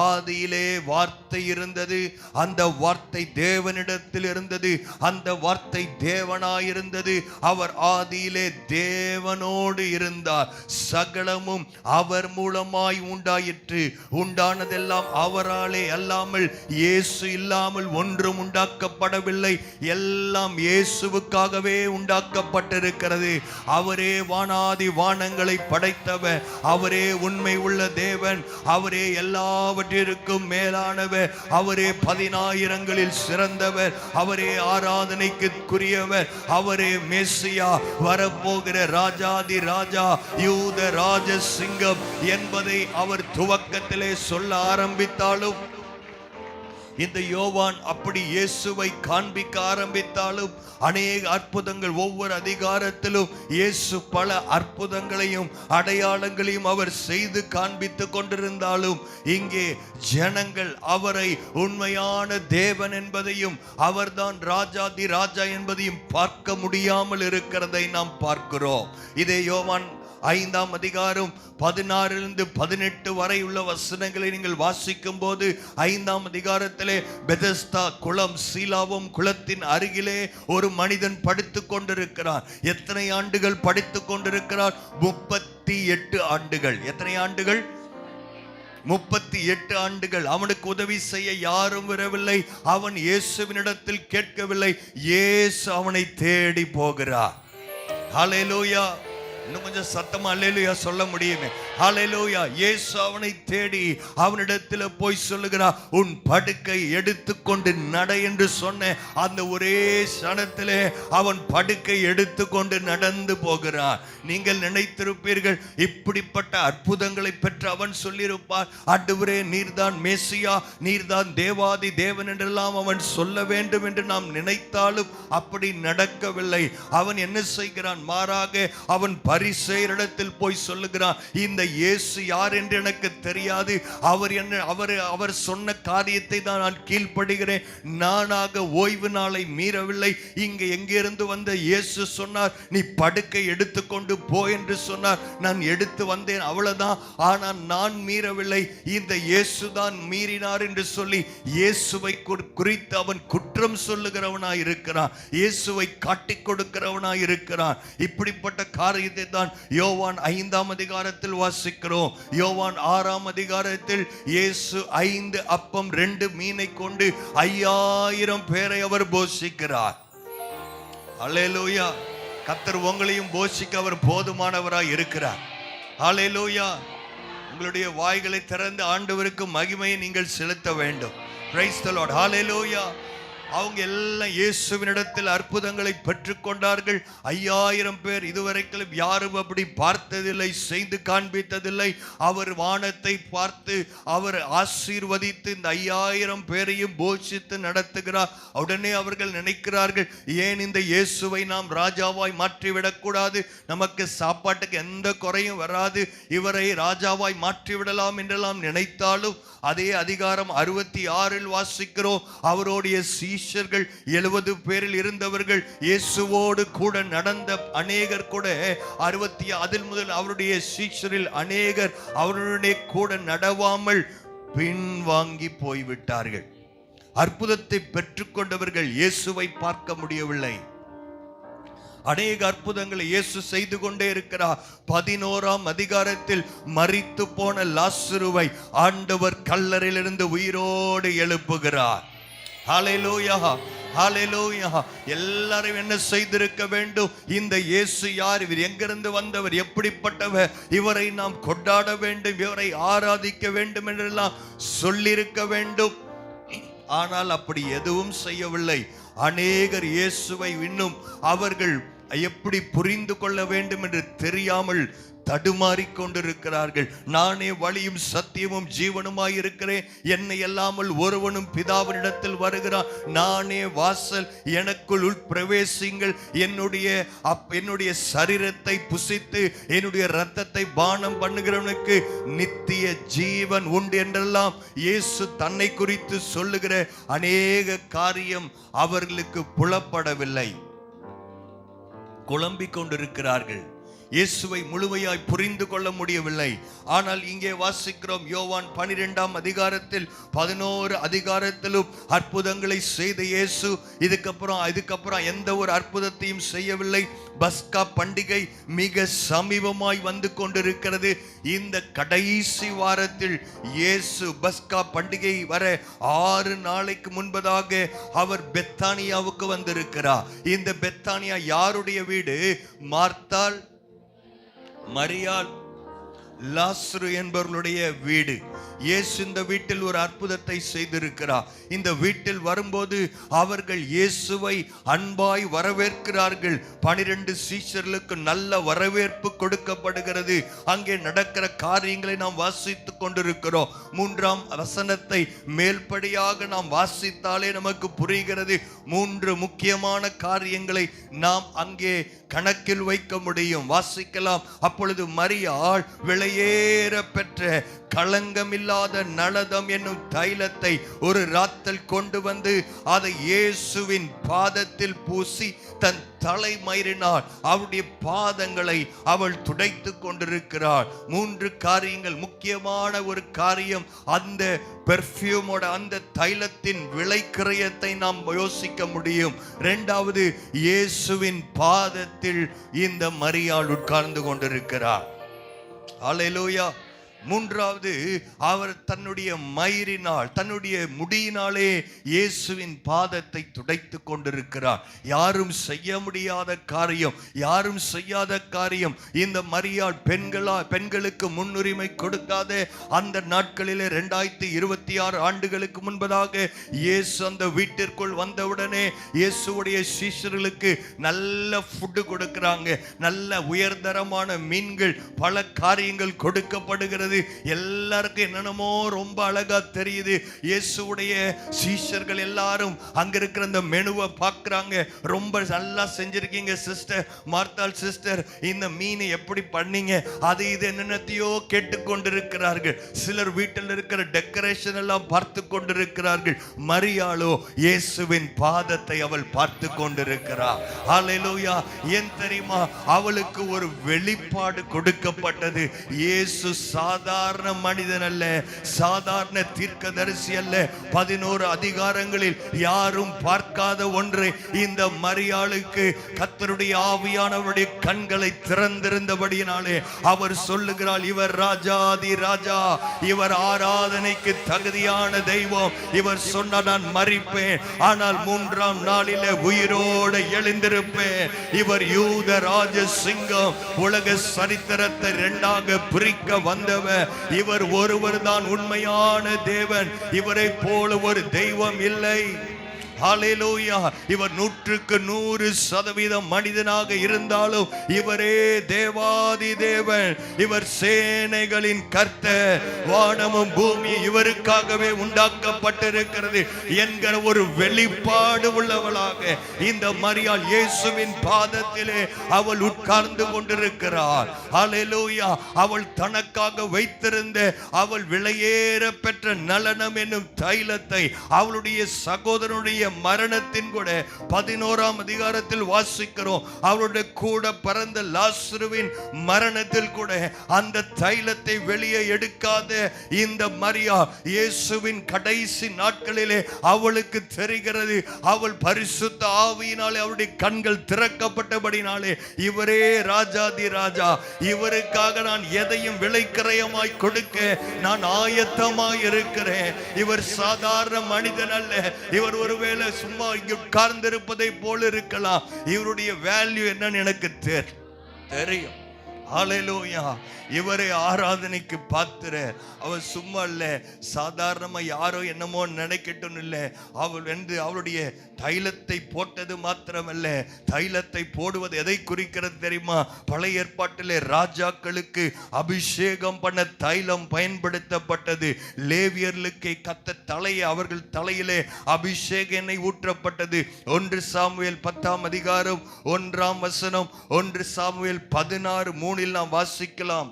ஆதியிலே வார்த்தை இருந்தது, அந்த வார்த்தை தேவனிடத்தில் இருந்தது, அந்த வார்த்தை தேவனாயிருந்தது, அவர் ஆதியிலே தேவனோடு இருந்தார், சகலமும் அவர் மூலமாய் உண்டாயிற்று, உண்டானதெல்லாம் அவராலே அல்லாமல் இயேசு இல்லாமல் ஒன்றும் உண்டாக்கப்படவில்லை, எல்லாம் இயேசுவுக்காகவே உண்டாக்கப்பட்டிருக்கிறது. அவரே வானாதி வானங்களை படைத்தவர், அவரே உண்மை உள்ள தேவன், அவரே எல்லாவற்றிற்கும் மேலானவர், அவரே 10,000ங்களில் சிறந்தவர், அவரே ஆராதனைக்குரியவர், அவரே மேசியா, வரப்போகிற ராஜாதி ராஜா, யூத ராஜ சிங்கம் என்பதை அவர் துவக்கத்திலே சொல்ல ஆரம்பித்தாலும், இந்த யோவான் அப்படி இயேசுவை காண்பிக்க ஆரம்பித்தாலும், அநேக அற்புதங்கள், ஒவ்வொரு அதிகாரத்திலும் இயேசு பல அற்புதங்களையும் அடையாளங்களையும் அவர் செய்து காண்பித்து கொண்டிருந்தாலும், இங்கே ஜனங்கள் அவரை உண்மையான தேவன் என்பதையும் அவர்தான் ராஜாதி ராஜா என்பதையும் பார்க்க முடியாமல் இருக்கிறதை நாம் பார்க்கிறோம். இதே யோவான் 5ஆம் அதிகாரம் 16 - 18 வரை உள்ள வசனங்களை நீங்கள் வாசிக்கும் போது, 5ஆம் அதிகாரத்திலே பெதஸ்தா குளம், சீலாவும் குளத்தின் அருகிலே ஒரு மனிதன் படுத்துக் கொண்டிருக்கிறார். எத்தனை ஆண்டுகள் படுத்துக் கொண்டிருக்கிறார்? 38 ஆண்டுகள். எத்தனை ஆண்டுகள்? 38 ஆண்டுகள். அவனுக்கு உதவி செய்ய யாரும் வரவில்லை. அவன் இயேசுவினிடத்தில் கேட்கவில்லை, இயேசு அவனை தேடி போகிறார். ஹல்லேலூயா. இன்னும் கொஞ்சம் சத்தமா அல்லேலூயா சொல்ல முடியுமே. ஹல்லேலூயா. இயேசு அவனை தேடி அவனிடத்தில் போய் சொல்லுகிறார், உன் படுக்கை எடுத்துக்கொண்டு நட என்று சொன்ன அந்த ஒரே சனத்திலே அவன் படுக்கை எடுத்துக்கொண்டு நடந்து போகிறான். நீங்கள் நினைத்திருப்பீர்கள், இப்படிப்பட்ட அற்புதங்களை பெற்று அவன் சொல்லியிருப்பார், ஆண்டவரே நீர்தான் மேசியா, நீர்தான் தேவாதி தேவன் என்றெல்லாம் அவன் சொல்ல வேண்டும் என்று நாம் நினைத்தாலும் அப்படி நடக்கவில்லை. அவன் என்ன செய்கிறான்? மாறாக அவன் பரிசேயரிடத்தில் போய் சொல்லுகிறான், இந்த இயேசு யார் என்று எனக்கு தெரியாது, அவர் சொன்ன காரியத்தை தான் நான் கீழ்ப்படுகிறேன், நானாக ஓய்வு நாளை மீறவில்லை. இங்கே எங்கிருந்து வந்த இயேசு சொன்னார், நீ படுக்கை எடுத்துக்கொண்டு போ என்று சொன்னார், நான் எடுத்து வந்தேன், அவ்வளவுதான். ஆனால் நான் மீறவில்லை, இந்த இயேசு தான் மீறினார் என்று சொல்லி இயேசுவை குறித்து அவன் குற்றம் சொல்லுகிறவனாய் இருக்கிறான், இயேசுவை காட்டிக் கொடுக்கிறவனாய் இருக்கிறான். இப்படிப்பட்ட காரியத்தை தான் யோவான் 5ஆம் அதிகாரத்தில் வாசிக்கிறோம். யோவான் 6ஆம் அதிகாரத்தில் இயேசு 5 அப்பம் 2 மீனை கொண்டு 5000 பேரை அவர் போஷிக்கிறார். ஹல்லேலூயா. கர்த்தர் உங்களையும் போஷிக்க அவர் போதுமானவராய் இருக்கிறார். ஹல்லேலூயா. உங்களுடைய வாய்களை திறந்து ஆண்டவருக்கு மகிமையை நீங்கள் செலுத்த வேண்டும். Praise the Lord. ஹல்லேலூயா. அவங்க எல்லாம் இயேசுவினிடத்தில் அற்புதங்களை பெற்றுக்கொண்டார்கள். 5000 பேர். இதுவரைக்கும் யாரும் அப்படி பார்த்ததில்லை, செய்து காண்பித்ததில்லை. அவர் வானத்தை பார்த்து அவர் ஆசீர்வதித்து இந்த 5000 பேரையும் போஷித்து நடத்துகிறார். உடனே அவர்கள் நினைக்கிறார்கள், ஏன் இந்த இயேசுவை நாம் ராஜாவாய் மாற்றிவிடக்கூடாது, நமக்கு சாப்பாட்டுக்கு எந்த குறையும் வராது, இவரை ராஜாவாய் மாற்றிவிடலாம் என்றெல்லாம் நினைத்தாலும், அதே அதிகாரம் 66 வாசிக்கிறோம், அவருடைய சீஷர்கள் 70 பேரில் இருந்தவர்கள், இயேசுவோடு கூட நடந்த அநேகர் கூட அதில் முதல் அவருடைய சீஷரில் அநேகர் அவருடைய கூட நடவாமல் பின்வாங்கி போய்விட்டார்கள். அற்புதத்தை பெற்றுக்கொண்டவர்கள் இயேசுவை பார்க்க முடியவில்லை. அநேக அற்புதங்களை இயேசு செய்து கொண்டே இருக்கிறார். 11ஆம் அதிகாரத்தில் மரித்து போன லாசருவை ஆண்டவர் கல்லறையிலிருந்து உயிரோடு எழுப்புகிறார். ஹல்லேலூயா. ஹல்லேலூயா. எல்லாரும் என்ன செய்திருக்க வேண்டும்? இந்த இயேசு யார், இவர் எங்கிருந்து வந்தவர், எப்படிப்பட்டவர், இவரை நாம் கொண்டாட வேண்டும், இவரை ஆராதிக்க வேண்டும் என்றெல்லாம் சொல்லியிருக்க வேண்டும். ஆனால் அப்படி எதுவும் செய்யவில்லை. அநேகர் இயேசுவை இன்னும் அவர்கள் எப்படி புரிந்து கொள்ள வேண்டும் என்று தெரியாமல் தடுமாறிக் கொண்டிருக்கிறார்கள். நானே வழியும் சத்தியமும் ஜீவனுமாய் இருக்கிறேன், என்னை அல்லாமல் ஒருவனும் பிதாவினிடத்தில் வருகிறான், நானே வாசல், எனக்குள் உட்பிரவேசிங்கள், என்னுடைய சரீரத்தை புசித்து என்னுடைய இரத்தத்தை பானம் பண்ணுகிறவனுக்கு நித்திய ஜீவன் உண்டு என்றெல்லாம் இயேசு தன்னை குறித்து சொல்லுகிற அநேக காரியம் அவர்களுக்கு புலப்படவில்லை. குழம்பிக் கொண்டிருக்கிறார்கள். இயேசுவை முழுமையாய் புரிந்து கொள்ள முடியவில்லை. ஆனால் இங்கே வாசிக்கிறோம், யோவான் 12ஆம் அதிகாரத்தில் 11 அதிகாரத்திலும் அற்புதங்களை செய்த இயேசு இதுக்கப்புறம் எந்த ஒரு அற்புதத்தையும் செய்யவில்லை. பஸ்கா பண்டிகை மிக சமீபமாய் வந்து கொண்டிருக்கிறது. இந்த கடைசி வாரத்தில் இயேசு பஸ்கா பண்டிகை வர 6 நாளைக்கு முன்பதாக அவர் பெத்தானியாவுக்கு வந்திருக்கிறார். இந்த பெத்தானியா யாருடைய வீடு? மார்த்தாள், மரியாள், லாசரு என்பவர்களுடைய வீடு. இயேசு இந்த வீட்டில் ஒரு அற்புதத்தை செய்திருக்கிறார். இந்த வீட்டில் வரும்போது அவர்கள் இயேசுவை அன்பாய் வரவேற்கிறார்கள். 12 சீஷர்களுக்கு நல்ல வரவேற்பு கொடுக்கப்படுகிறது. அங்கே நடக்கிற காரியங்களை நாம் வாசித்துக் கொண்டிருக்கிறோம். 3ஆம் வசனத்தை மேல்படியாக நாம் வாசித்தாலே நமக்கு புரிகிறது. 3 முக்கியமான காரியங்களை நாம் அங்கே கணக்கில் வைக்க முடியும். வாசிக்கலாம். அப்பொழுது மரியாள் விலையேற பெற்ற களங்கமில்லாத நளதம் என்னும் தைலத்தை ஒரு ராத்தல் கொண்டு வந்து அதை இயேசுவின் பாதத்தில் பூசி தன் தலைமயிரினால் அவருடைய பாதங்களை அவள் துடைத்து கொண்டிருக்கிறாள். 3 காரியங்கள். முக்கியமான ஒரு காரியம், அந்த பெர்ஃப்யூமோட அந்த தைலத்தின் விலை கிரயத்தை நாம் யோசிக்க முடியும். 2வது, இயேசுவின் பாதத்தில் இந்த மரியாள் உட்கார்ந்து கொண்டிருக்கிறார். ஹல்லேலூயா. 3வது, அவர் தன்னுடைய மயிரினால், தன்னுடைய முடியினாலே இயேசுவின் பாதத்தை துடைத்து கொண்டிருக்கிறார். யாரும் செய்ய முடியாத காரியம், யாரும் செய்யாத காரியம். இந்த மரியாள் பெண்களுக்கு முன்னுரிமை கொடுக்காத அந்த நாட்களிலே 2026 ஆண்டுகளுக்கு முன்பதாக இயேசு அந்த வீட்டிற்குள் வந்தவுடனே இயேசுடைய சீஷர்களுக்கு நல்ல ஃபுட்டு கொடுக்கிறாங்க. நல்ல உயர்தரமான மீன்கள், பல காரியங்கள் கொடுக்கப்படுகிறது. எல்லாருக்கும் என்னென்னமோ ரொம்ப அழகா தெரியுது. இயேசுடைய சீஷர்கள் எல்லாரும் அங்க இருக்கிற அந்த மெனுவை பார்க்கறாங்க. ரொம்ப நல்லா செஞ்சிருக்கீங்க சிஸ்டர், மார்த்தாள் சிஸ்டர், இந்த மீன் எப்படி பண்ணீங்க, அது இது என்னென்னத்தையோ கேட்டுக்கொண்டிருக்கிறார்கள். சிலர் வீட்டில் இருக்கிற டெக்கரேஷன் எல்லாம் பார்த்து கொண்டிருக்கிறார்கள். மரியாளோ இயேசுவின் பாதத்தை அவள் பார்த்து கொண்டிருக்கிறார். ஹல்லேலூயா. ஏன் தெரியுமா? அவளுக்கு ஒரு வெளிப்பாடு கொடுக்கப்பட்டது. இயேசு சாதாரண மனிதன் அல்ல, சாதாரண தீர்க்கதரிசி அல்ல. 11 அதிகாரங்களில் யாரும் பார்க்காத ஒன்று இந்த மரியாளுக்கு கர்த்தருடைய ஆவியானவருடைய கண்களை திறந்திருந்தபடியினாலே அவர் சொல்லுகிறாள், இவர் ராஜாதி ராஜா, இவர் ஆராதனைக்கு தகுதியான தெய்வம். இவர் சொன்ன நான் மரிப்பேன், ஆனால் 3ஆம் நாளிலே உயிரோடு எழுந்திருப்பேன். இவர் யூத ராஜ சிங்கம். உலக சரித்திரத்தை 2ஆக பிரிக்க வந்தவர். இவர் ஒருவர் தான் உண்மையான தேவன். இவரை போல ஒரு தெய்வம் இல்லை. ஹல்லேலூயா. இவர் 100% மனிதனாக இருந்தாலும் இவரே தேவாதி தேவன். இவர் சேனைகளின் கர்த்தர். வானமும் பூமி இவருக்காகவே உண்டாக்கப்பட்டிருக்கிறது என்கிற ஒரு வெளிப்பாடு உள்ளவளாக இந்த மரியாள் இயேசுவின் பாதத்திலே அவள் உட்கார்ந்து கொண்டிருக்கிறாள். ஹல்லேலூயா. அவள் தனக்காக வைத்திருந்த அவள் விலையேற பெற்ற நலனம் என்னும் தைலத்தை அவளுடைய சகோதரனுடைய மரணத்தின் கூட 11ஆம் அதிகாரத்தில் வாசிக்கிறோம். அவருடைய கூட பிறந்த லாசருவின் மரணத்தில் கூட அந்த தைலத்தை வெளியே எடுக்காத இந்த மரியா இயேசுவின் கடைசி நாட்களிலே அவளுக்கு தெரிகிறது, அவள் பரிசுத்த ஆவியினாலே அவருடைய கண்கள் திறக்கப்பட்டபடினாலே இவரே ராஜாதி ராஜா, இவருக்காக நான் எதையும் விலைக்கிரயமாய் கொடுக்க நான் ஆயத்தமாய் இருக்கிறேன். இவர் சாதாரண மனிதன் அல்ல. இவர் ஒருவேளை சும்மா இங்க உட்கார்ந்திருப்பதை போல இருக்கலாம். இவருடைய வேல்யூ என்னன்னு எனக்கு தெரியும். ஹல்லேலூயா. இவரை ஆராதனைக்கு பாத்திர. அவள் சும்மா இல்ல, சாதாரணமா யாரோ என்னமோ நினைக்கட்டும் இல்ல. அவள் அவளுடைய தைலத்தை போட்டது மாத்திரமல்ல, தைலத்தை போடுவது எதை குறிக்கிறது தெரியுமா? பழைய ஏற்பாட்டிலே ராஜாக்களுக்கு அபிஷேகம் பண்ண தைலம் பயன்படுத்தப்பட்டது. லேவியர்களுக்கு அவர்கள் தலையிலே அபிஷேக எண்ணெய் ஊற்றப்பட்டது. 1 சாமுவேல் 10ஆம் அதிகாரம் 1ஆம் வசனம், 1 சாமுவேல் 16:3 நாம் வாசிக்கலாம்.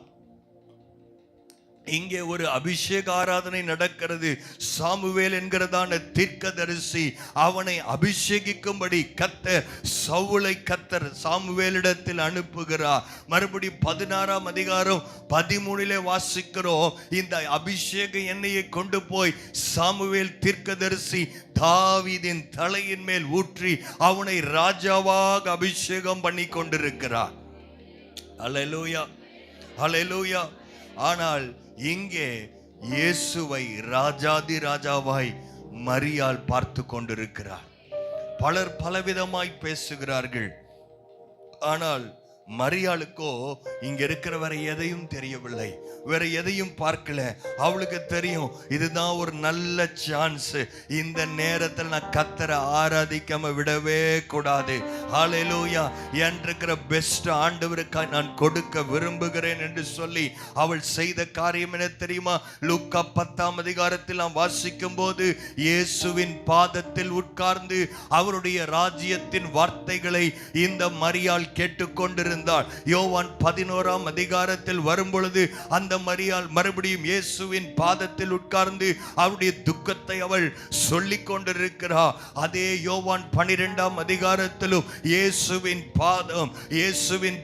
இங்கே ஒரு அபிஷேக ஆராதனை நடக்கிறது. சாமுவேல் என்கிறதான தீர்க்கதரிசி, அவனை அபிஷேகிக்கும்படி கர்த்தர் சவுலை கர்த்தர் சாமுவேலிடத்தில் அனுப்புகிறார். மறுபடி 16ஆம் அதிகாரம் 13 வாசிக்கிறோம். இந்த அபிஷேக எண்ணெயை கொண்டு போய் சாமுவேல் தீர்க்கதரிசி தாவீதின் தலையின் மேல் ஊற்றி அவனை ராஜாவாக அபிஷேகம் பண்ணி கொண்டிருக்கிறார். அல்லேலூயா, அல்லேலூயா. ஆனால் இங்கே இயேசுவை ராஜாதி ராஜாவாய் மரியாள் பார்த்து கொண்டிருக்கிறார். பலர் பலவிதமாய் பேசுகிறார்கள். ஆனால் மரியாளுக்கோ இங்க இருக்கிற வேற எதையும் தெரியவில்லை, வேற எதையும் பார்க்கல. அவளுக்கு தெரியும் இதுதான் ஒரு நல்ல சான்ஸ், இந்த நேரத்தில் நான் கர்த்தரை ஆராதிக்காம விடவே கூடாது. ஹல்லேலூயா, என்கிற பெஸ்ட் ஆண்டவருக்காய் நான் கொடுக்க விரும்புகிறேன் என்று சொல்லி அவள் செய்த காரியம் என்ன தெரியுமா? லூக்கா 10ஆம் அதிகாரத்தில் நாம் வாசிக்கும் போது இயேசுவின் பாதத்தில் உட்கார்ந்து அவருடைய ராஜ்யத்தின் வார்த்தைகளை இந்த மரியாள் கேட்டுக்கொண்டிருந்தார். யோவான் 11ஆம் அதிகாரத்தில் வரும் பொழுது அந்த மரியாள் மறுபடியும் இயேசுவின் பாதத்தில் உட்கார்ந்து அவருடைய துக்கத்தை அவள் சொல்லிக் கொண்டிருக்கிறார். அதே யோவான் 12ஆம் அதிகாரத்திலும் இயேசுவின்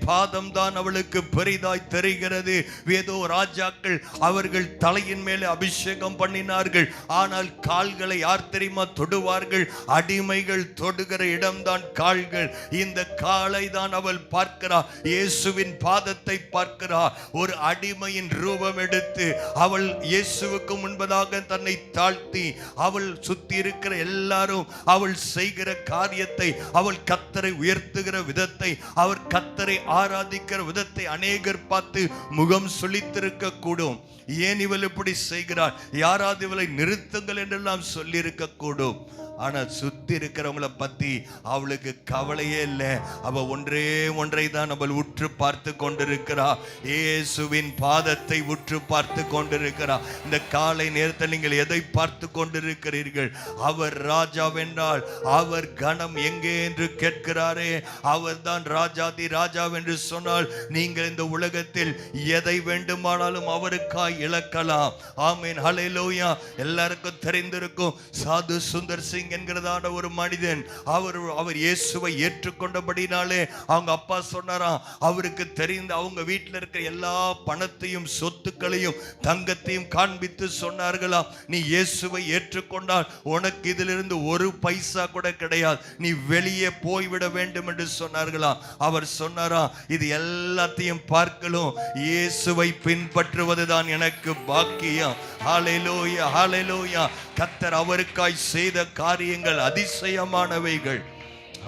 பாதம் தான் அவளுக்கு பெரிதாய் தெரிகிறது. வேதோ ராஜாக்கள் அவர்கள் தலையின் மேலே அபிஷேகம் பண்ணினார்கள். ஆனால் கால்களை யார் தெரியுமா தொடுவார்கள்? அடிமைகள் தொடுகிற இடம்தான் கால்கள். இந்த காலை தான் அவள் பார்க்கிறார். இயேசுவின் பாதத்தை பார்க்கிறார். ஒரு அடிமையின் ரூபம் எடுத்து அவள் இயேசுவுக்கு முன்பதாக தன்னை தாழ்த்தி அவள் சுத்தி இருக்கிற எல்லாரும் அவள் செய்கிற காரியத்தை, அவள் கர்த்தரை உயர்த்துகிற விதத்தை, அவர் கர்த்தரை ஆராதிக்கிற விதத்தை அநேகர் பார்த்து முகம் சுளித்திருக்க கூடும். ஏன் இவள் இப்படி செய்கிறார், யாராவது இவளை நிறுத்துங்கள் என்றெல்லாம் சொல்லி இருக்க கூடும். ஆனா சுத்தி இருக்கிறவங்கள பத்தி அவளுக்கு கவலையே இல்லை. அவ ஒன்றை தான் அவள் உற்று பார்த்து கொண்டிருக்கிறார். இயேசுவின் பாதத்தை உற்று பார்த்து கொண்டிருக்கிறார். இந்த காலை நேரத்தில் நீங்கள் எதை பார்த்து கொண்டிருக்கிறீர்கள்? அவர் ராஜாவென்றால் அவர் கணம் எங்கே என்று கேட்கிறாரே. அவர் தான் ராஜாதி ராஜா என்று சொன்னால் நீங்கள் இந்த உலகத்தில் எதை வேண்டுமானாலும் அவருக்காய் இழக்கலாம். ஆமென், ஹல்லேலூயா. எல்லாருக்கும் தெரிந்திருக்கும், சாது சுந்தர் சிங் என்கிறதான ஒரு மனிதன், அவர் இயேசுவை ஏற்றுக்கொண்டபடினாலே அவங்க அப்பா சொன்னாராம், அவருக்கு தெரிந்த அவங்க வீட்டில் இருக்கிற எல்லா பணத்தையும் சொத்துக்களையும் தங்கத்தையும் காண்பித்து சொன்னார்களாம், நீ இயேசுவை ஏற்றுக்கொண்டால் உனக்கு இதிலிருந்து ஒரு பைசா கூட கிடையாது, நீ வெளியே போய்விட வேண்டும் என்று சொன்னார்களாம். அவர் சொன்னாராம், இது எல்லாத்தையும் பார்க்கலும் இயேசுவை பின்பற்றுவதுதான் எனக்கு பாக்கியம். ஹல்லேலூயா, ஹல்லேலூயா. கர்த்தர் அவருக்காய் செய்த காரியங்கள் அதிசயமானவைகள்.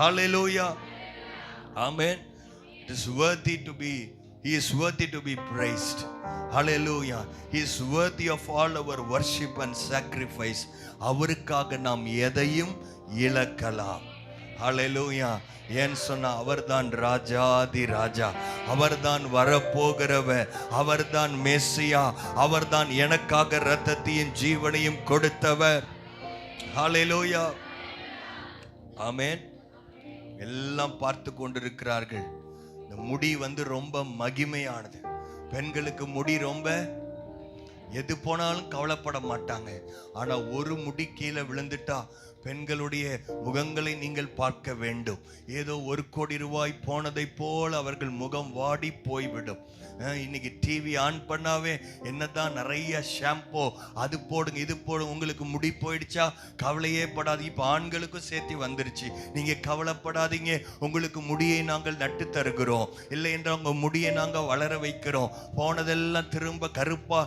ஹல்லேலூயா, ஆமென். It is worthy to be, he is worthy to be praised. Hallelujah, he is worthy of all our worship and sacrifice. அவருக்காக நாம் எதையும் இழக்கலாம். ஹல்லேலூயா. ஏன் சொன்னா அவர்தான் ராஜாதி ராஜா, அவர்தான் வரப்போகிறவர், அவர்தான் மேசியா, அவர்தான் எனக்காக இரத்தத்தையும் ஜீவனையும் கொடுத்தவர். ஹல்லேலூயா, ஆமென். எல்லாம் பார்த்து கொண்டிருக்கிறார்கள். இந்த முடி ரொம்ப மகிமையானது. பெண்களுக்கு முடி ரொம்ப எது போனாலும் கவலைப்பட மாட்டாங்க. ஆனா ஒரு முடி கீழே விழுந்துட்டா பெண்களுடைய முகங்களை நீங்கள் பார்க்க வேண்டும். ஏதோ 1 கோடி ரூபாய் போனதை போல் அவர்கள் முகம் வாடி போய்விடும். இன்னைக்கு டிவி ஆன் பண்ணாவே என்னதான் நிறைய ஷாம்போ, அது போடுங்க இது போடுங்க. உங்களுக்கு முடி போயிடுச்சா கவலையே படாது. இப்போ ஆண்களுக்கும் சேர்த்து வந்துருச்சு. நீங்க கவலைப்படாதீங்க, உங்களுக்கு முடியை நாங்கள் நட்டு தருகிறோம், இல்லை என்றால் உங்க முடியை நாங்கள் வளர வைக்கிறோம். போனதெல்லாம் திரும்ப கருப்பா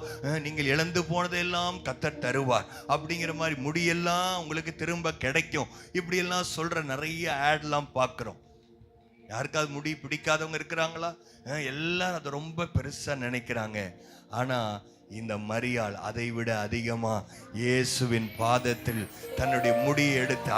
நீங்கள் இழந்து போனதெல்லாம் கர்த்தர் தருவார் அப்படிங்கிற மாதிரி முடியெல்லாம் உங்களுக்கு திரும்ப கிடைக்கும். இப்படி எல்லாம் சொல்ற நிறைய ஆட்லாம் பார்க்கிறோம். யாருக்காவது முடி பிடிக்காதவங்க இருக்கிறாங்களா? எல்லாரும் அதை ரொம்ப பெருசா நினைக்கிறாங்க. ஆனா இந்த மரியாள் அதை விட அதிகமா இயேசுவின் பாதத்தில் தன்னுடைய முடியை எடுத்து,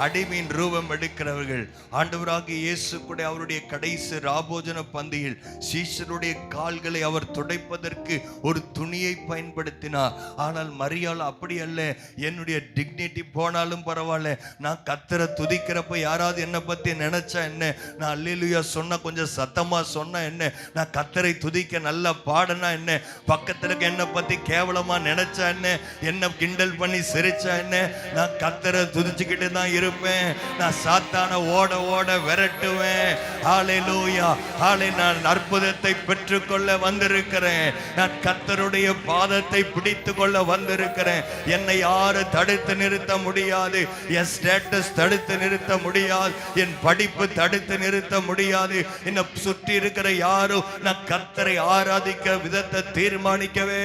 அடிமையின் ரூபம் எடுக்கிறவர்கள். ஆண்டவராகிய இயேசு கூட அவருடைய கடைசி ராபோஜன பந்தியில் சீஷருடைய கால்களை அவர் துடைப்பதற்கு ஒரு துணியை பயன்படுத்தினார். ஆனால் மரியாள் அப்படி அல்ல. என்னுடைய டிக்னிட்டி போனாலும் பரவாயில்ல, நான் கர்த்தரை துதிக்கிறப்ப யாராவது என்னை பத்தி நினைச்சா என்ன, நான் அல்லேலூயா சொன்ன கொஞ்சம் சத்தமா சொன்னா என்ன, நான் கர்த்தரை துதிக்க நல்லா பாடனா என்ன, பக்கத்துல என்னை பத்தி கேவலமா நினைச்சா என்ன, என்ன கிண்டல் பண்ணி சிரிச்சா என்ன, நான் கர்த்தரை துதிச்சுக்கிட்டு தான் இருப்பேன். நான் சாத்தான ஓட ஓட விரட்டுவேன். ஹல்லேலூயா, ஹல்லேலூயா. நான் அற்புதத்தை பெற்றுக்கொள்ள வந்திருக்கிறேன். நான் கர்த்தருடைய பாதத்தை பிடித்து கொள்ள வந்திருக்கிறேன். என்னை யாரு தடுத்து நிறுத்த முடியாது. என் ஸ்டேட்டஸ் தடுத்து நிறுத்த முடியாது. என் படிப்பு தடுத்து நிறுத்த முடியாது. என்னை சுற்றி இருக்கிற யாரும் நான் கர்த்தரை ஆராதிக்க விதத்தை தீர்மானிக்கவே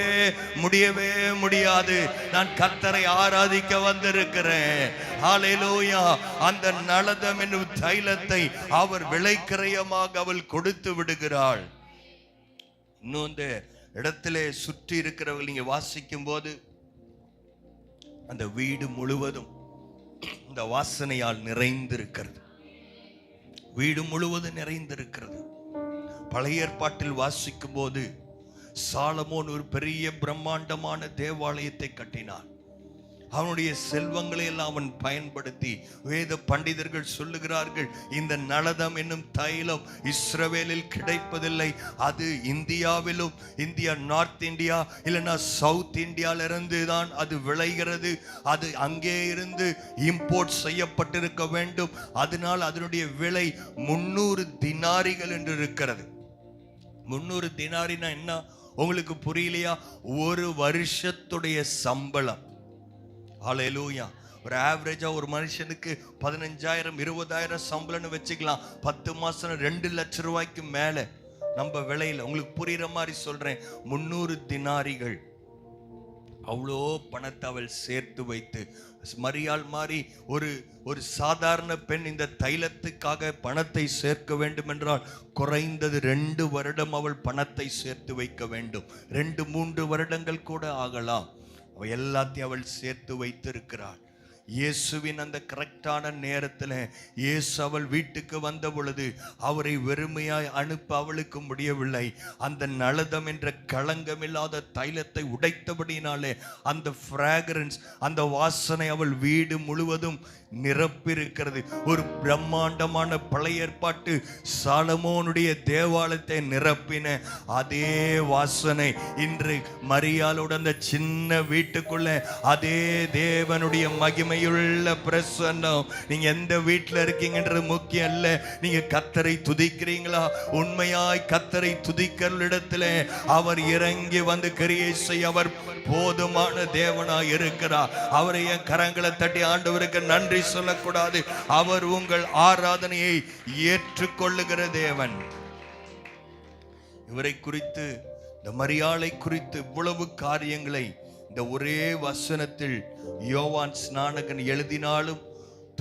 முடியவே முடியாது. நான் கர்த்தரை ஆராதிக்க வந்திருக்கிறேன். ஹல்லேலூயா. அந்த நலதம் என்னும் தைலத்தை அவர் விலைக்கிரயமாக அவள் கொடுத்து விடுகிறாள். இன்னும் இந்த இடத்திலே சுற்றி இருக்கிறவர்கள் நீங்க வாசிக்கும் போது அந்த வீடு முழுவதும் இந்த வாசனையால் நிறைந்திருக்கிறது. வீடு முழுவதும் நிறைந்திருக்கிறது. பழைய ஏற்பாட்டில் வாசிக்கும் போது சாலமோன் ஒரு பெரிய பிரம்மாண்டமான தேவாலயத்தை கட்டினான். அவனுடைய செல்வங்களை எல்லாம் அவன் பயன்படுத்தி, வேத பண்டிதர்கள் சொல்லுகிறார்கள், இந்த நலதம் என்னும் தைலம் இஸ்ரவேலில் கிடைப்பதில்லை. அது இந்தியாவிலும், இந்தியா நார்த் இந்தியா இல்லைன்னா சவுத் இந்தியால இருந்து தான் அது விளைகிறது. அது அங்கே இருந்து இம்போர்ட் செய்யப்பட்டிருக்க வேண்டும். அதனால் அதனுடைய விலை 300 தினாரிகள் என்று இருக்கிறது. 300 தினாரினா என்ன உங்களுக்கு புரியலையா? ஒரு வருஷத்துடைய சம்பளம். ஹல்லேலூயா. ஒரு ஆவரேஜா ஒரு மனுஷனுக்கு 15,000 20,000 சம்பளம்னு வச்சுக்கலாம். 10 மாசம் 2 லட்சம் ரூபாய்க்கு மேல நம்ம விலையில. உங்களுக்கு புரியுற மாதிரி சொல்றேன். 300 தினாரிகள். அவ்வளோ பணத்தை அவள் சேர்த்து வைத்து, மரியாள் மாதிரி ஒரு சாதாரண பெண் இந்த தைலத்துக்காக பணத்தை சேர்க்க வேண்டும் என்றால் குறைந்தது 2 வருடம் அவள் பணத்தை சேர்த்து வைக்க வேண்டும். 2-3 வருடங்கள் கூட ஆகலாம். அவள் எல்லாத்தையும் அவள் சேர்த்து வைத்திருக்கிறாள். இயேசுவின் அந்த கரெக்டான நேரத்தில் இயேசு அவள் வீட்டுக்கு வந்த பொழுது அவரை வெறுமையாய் அனுப்ப அவளுக்கு முடியவில்லை. அந்த நலதம் என்ற களங்கமில்லாத தைலத்தை உடைத்தபடினாலே அந்த ஃப்ராக்ரன்ஸ், அந்த வாசனை அவள் வீடு முழுவதும் நிரப்பியிருக்கிறது. ஒரு பிரம்மாண்டமான பழைய ஏற்பாட்டு சாலமோனுடைய தேவாலயத்தை நிரப்பின அதே வாசனை இன்று மரியாளோட அந்த சின்ன வீட்டுக்குள்ள அதே தேவனுடைய மகிமையுள்ள பிரசன்னம். நீங்க எந்த வீட்டில் இருக்கீங்கன்றது முக்கியம் அல்ல. நீங்க கர்த்தரை துதிக்கிறீங்களா? உண்மையாய் கர்த்தரை துதிக்கிற இடத்துல அவர் இறங்கி வந்து கிரியை செய்ய அவர் போதுமான தேவனாய் இருக்கிறார். அவரை என் கரங்களை தட்டி ஆண்டவருக்கு நன்றி சொல்லக்கூடாது? அவர் உங்கள் ஆராதனையை ஏற்றுக்கொள்ளுகிற தேவன். இவரை குறித்து, இந்த மரியாளை குறித்து இவ்வளவு காரியங்களை இந்த ஒரே வசனத்தில் யோவான் ஸ்நானகன் எழுதினாலும்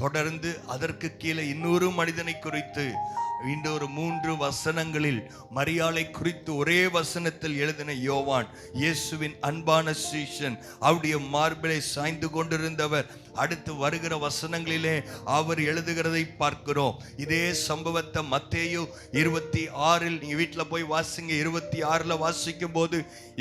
தொடர்ந்து அதற்கு கீழே இன்னொரு மனிதனை குறித்து இன்னொரு 3 வசனங்களில் மரியாளை குறித்து ஒரே வசனத்தில் எழுதின யோவான், இயேசுவின் அன்பான சீஷன், அவருடைய மார்பிலை சாய்ந்து கொண்டிருந்தவர். அடுத்து வருகிற வசனங்களிலே அவர் எழுதுகிறதை பார்க்கிறோம். இதே சம்பவத்தை மத்தேயு 26 நீங்க வீட்டில் போய் வாசிங்க. 26 வாசிக்கும் போது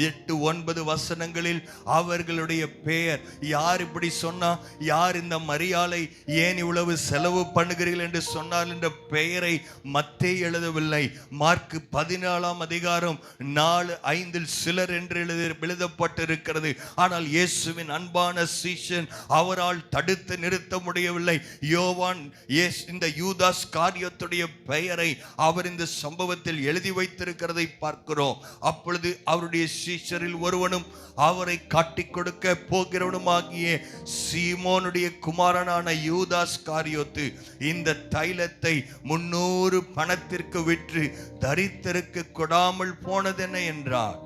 8-9 வசனங்களில் அவர்களுடைய பெயர், யார் இப்படி சொன்னா, யார் இந்த மரியாளை ஏன் இவ்வளவு செலவு பண்ணுகிறீர்கள் என்று சொன்னார் என்ற பெயரை மத்தேயு எழுதவில்லை. மார்க் 14 அதிகாரம் 4-5 சிலர் என்று எழுதப்பட்டிருக்கிறது. ஆனால் இயேசுவின் அன்பான சீஷன், அவரால் தடுத்து நிறுத்த முடியவில்லை. யோவான் இந்த யூதாஸ் காரியத்துடைய பெயரை அவர் இந்த சம்பவத்தில் எழுதி வைத்திருக்கிறதை பார்க்கிறோம். அப்பொழுது அவருடைய சீஷரில் ஒருவனும் அவரை காட்டிக் கொடுக்க போகிறவனுமாகிய சீமோனுடைய குமாரனான யூதாஸ் காரியோத்து இந்த தைலத்தை 300 பணத்திற்கு விற்று தரித்திரருக்கு கொடாமல் போனதென்ன என்றார்.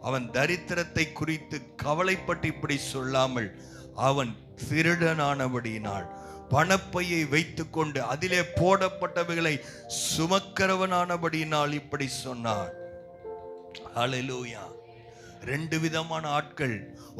அவன் தரித்திரத்தை குறித்து கவலைப்பட்டு இப்படி சொல்லாமல், அவன் திருடனானபடியினால் பணப்பையை வைத்துக் கொண்டு அதிலே போடப்பட்டவைகளை சுமக்கிறவனானபடியினால் இப்படி சொன்னார். ஹல்லேலூயா. ரெண்டு விதமான ஆட்கள்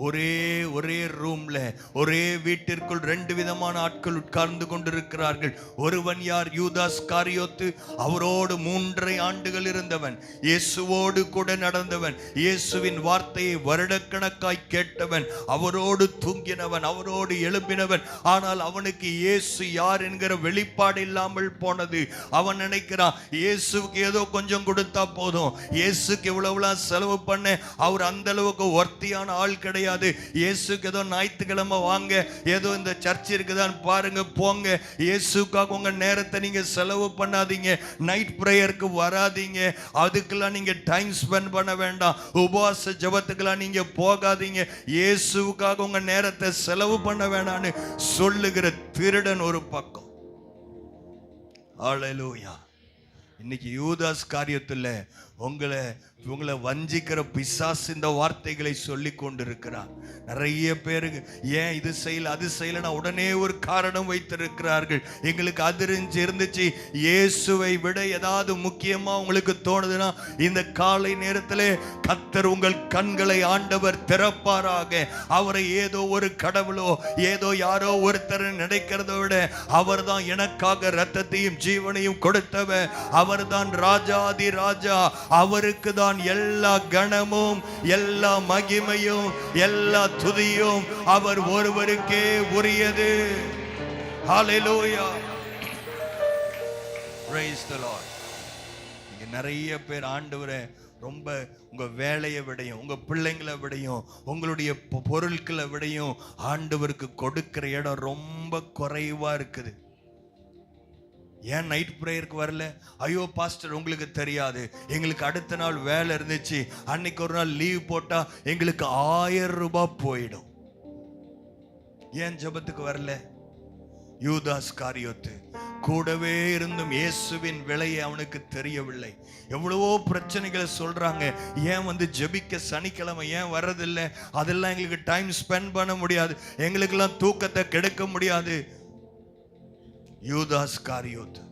ஒரே ரூம்ல, ஒரே வீட்டிற்குள் ரெண்டு விதமான ஆட்கள் உட்கார்ந்து கொண்டிருக்கிறார்கள். ஒருவன் யார்? யூதாஸ் காரியோத்து. அவரோடு 3.5 ஆண்டுகள் இருந்தவன், இயேசுவோடு கூட நடந்தவன், இயேசுவின் வார்த்தையை வருடக்கணக்காய் கேட்டவன், அவரோடு தூங்கினவன், அவரோடு எழும்பினவன். ஆனால் அவனுக்கு இயேசு யார் என்கிற வெளிப்பாடு இல்லாமல் போனது. அவன் நினைக்கிறான், இயேசுக்கு ஏதோ கொஞ்சம் கொடுத்தா போதும், இயேசுக்கு இவ்வளவுலாம் செலவு பண்ண அவர் அந்த அளவுக்கு ஒர்த்தியான ஆள் கிடையாது. இயேசுக்கு ஏதோ ஞாயிற்றுக்கிழமை வாங்க, ஏதோ இந்த சர்ச் இருக்குதான் பாருங்க, போங்க. இயேசுக்காக உங்க நேரத்தை நீங்க செலவு பண்ணாதீங்க. நைட் பிரேயருக்கு வராதீங்க. அதுக்கெல்லாம் நீங்க டைம் ஸ்பெண்ட் பண்ண வேண்டாம். உபவாச ஜெபத்துக்கெல்லாம் நீங்க போகாதீங்க. இயேசுக்காக உங்க நேரத்தை செலவு பண்ண வேண்டாம்னு சொல்லுகிற திருடன் ஒரு பக்கம். ஹல்லேலூயா. இன்னைக்கு யூதாஸ் காரியத்துல உங்களை வஞ்சிக்கிற பிசாசு இந்த வார்த்தைகளை சொல்லி கொண்டிருக்கிறார். நிறைய பேருக்கு ஏன் இது செய்யல அது செய்யலன்னா உடனே ஒரு காரணம் வைத்திருக்கிறார்கள். எங்களுக்கு அது இருந்துச்சு. இயேசுவை விட ஏதாவது முக்கியமா உங்களுக்கு தோணுதுன்னா இந்த காலை நேரத்தில் கர்த்தர் உங்கள் கண்களை ஆண்டவர் திறப்பாராக. அவரை ஏதோ ஒரு கடவுளோ ஏதோ யாரோ ஒருத்தர் நினைக்கிறத விட அவர் தான் எனக்காக இரத்தத்தையும் ஜீவனையும் கொடுத்தவர். அவர் தான் ராஜாதி ராஜா. அவருக்கு தான் எல்லா கணமும், எல்லா மகிமையும், எல்லா துதியும் அவர் ஒருவருக்கே உரியது. ஹல்லேலூயா. Praise the Lord. இங்க நிறைய பேர் ஆண்டவரே ரொம்ப உங்க வேலையை விடையும், உங்க பிள்ளைங்களை விடையும், உங்களுடைய பொருட்களை விடையும் ஆண்டவருக்கு கொடுக்கிற இடம் ரொம்ப குறைவா இருக்குது. ஏன் நைட் பிரேயருக்கு வரல? ஐயோ பாஸ்டர் உங்களுக்கு தெரியாது, எங்களுக்கு அடுத்த நாள் வேலை இருந்துச்சு, அன்னைக்கு ஒரு நாள் லீவ் போட்டா எங்களுக்கு 1000 ரூபாய் போயிடும். ஏன் ஜெபத்துக்கு வரல? யூதாஸ் காரியோத்து கூடவே இருந்தும் இயேசுவின் விலையை அவனுக்கு தெரியவில்லை. எவ்வளவோ பிரச்சனைகளை சொல்றாங்க. ஏன் ஜெபிக்க சனிக்கிழமை ஏன் வர்றதில்லை? அதெல்லாம் எங்களுக்கு டைம் ஸ்பெண்ட் பண்ண முடியாது, எங்களுக்கெல்லாம் தூக்கத்தை கெடுக்க முடியாது. யூதாஸ் காரியோத்து.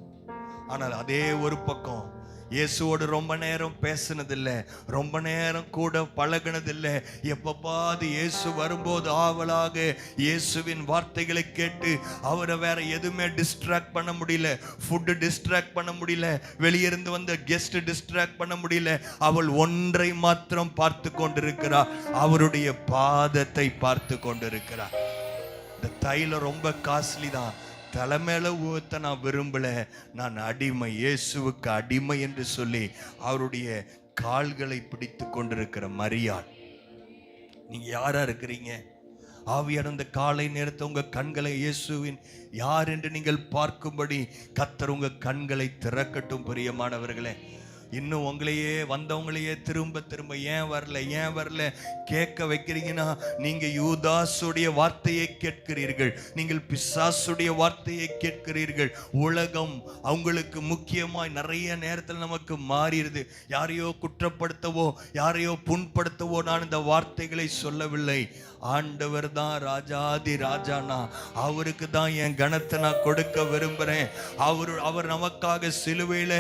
ஆனால் அதே ஒரு பக்கம் இயேசுவோடு ரொம்ப நேரம் பேசினதில்லை, ரொம்ப நேரம் கூட பழகினதில்லை. எப்பப்பாது இயேசு வரும்போது ஆவலாக இயேசுவின் வார்த்தைகளை கேட்டு அவரை வேற எதுவுமே டிஸ்ட்ராக்ட் பண்ண முடியல. ஃபுட்டு டிஸ்ட்ராக்ட் பண்ண முடியல, வெளியிருந்து வந்த கெஸ்ட் டிஸ்ட்ராக்ட் பண்ண முடியல. அவள் ஒன்றை மாத்திரம் பார்த்து கொண்டிருக்கிறார், அவருடைய பாதத்தை பார்த்து கொண்டிருக்கிறார். இந்த தைலம் ரொம்ப காஸ்ட்லி தான், தலைமையில ஊத்த நான் விரும்பல, நான் அடிமை, இயேசுவுக்கு அடிமை என்று சொல்லி அவருடைய கால்களை பிடித்து கொண்டிருக்கிற மரியாள். நீங்க யாரா இருக்கிறீங்க? ஆவியான இந்த காலை நேரத்தை உங்க கண்களை இயேசுவின் யார் என்று நீங்கள் பார்க்கும்படி கர்த்தர் உங்க கண்களை திறக்கட்டும். பிரியமானவர்களே, இன்னும் உங்களையே வந்தவங்களையே திரும்ப திரும்ப ஏன் வரல கேட்க வைக்கிறீங்கன்னா நீங்க யூதாசுடைய வார்த்தையை கேட்கிறீர்கள், நீங்கள் பிசாசுடைய வார்த்தையை கேட்கிறீர்கள். உலகம் அவங்களுக்கு முக்கியமாய் நிறைய நேரத்தில் நமக்கு மாறிடுது. யாரையோ குற்றப்படுத்தவோ யாரையோ புண்படுத்தவோ நான் இந்த வார்த்தைகளை சொல்லவில்லை. ஆண்டவர் தான் ராஜாதி ராஜானா, அவருக்கு தான் என் கணத்தை நான் கொடுக்க விரும்புறேன். அவர் நமக்காக சிலுவையில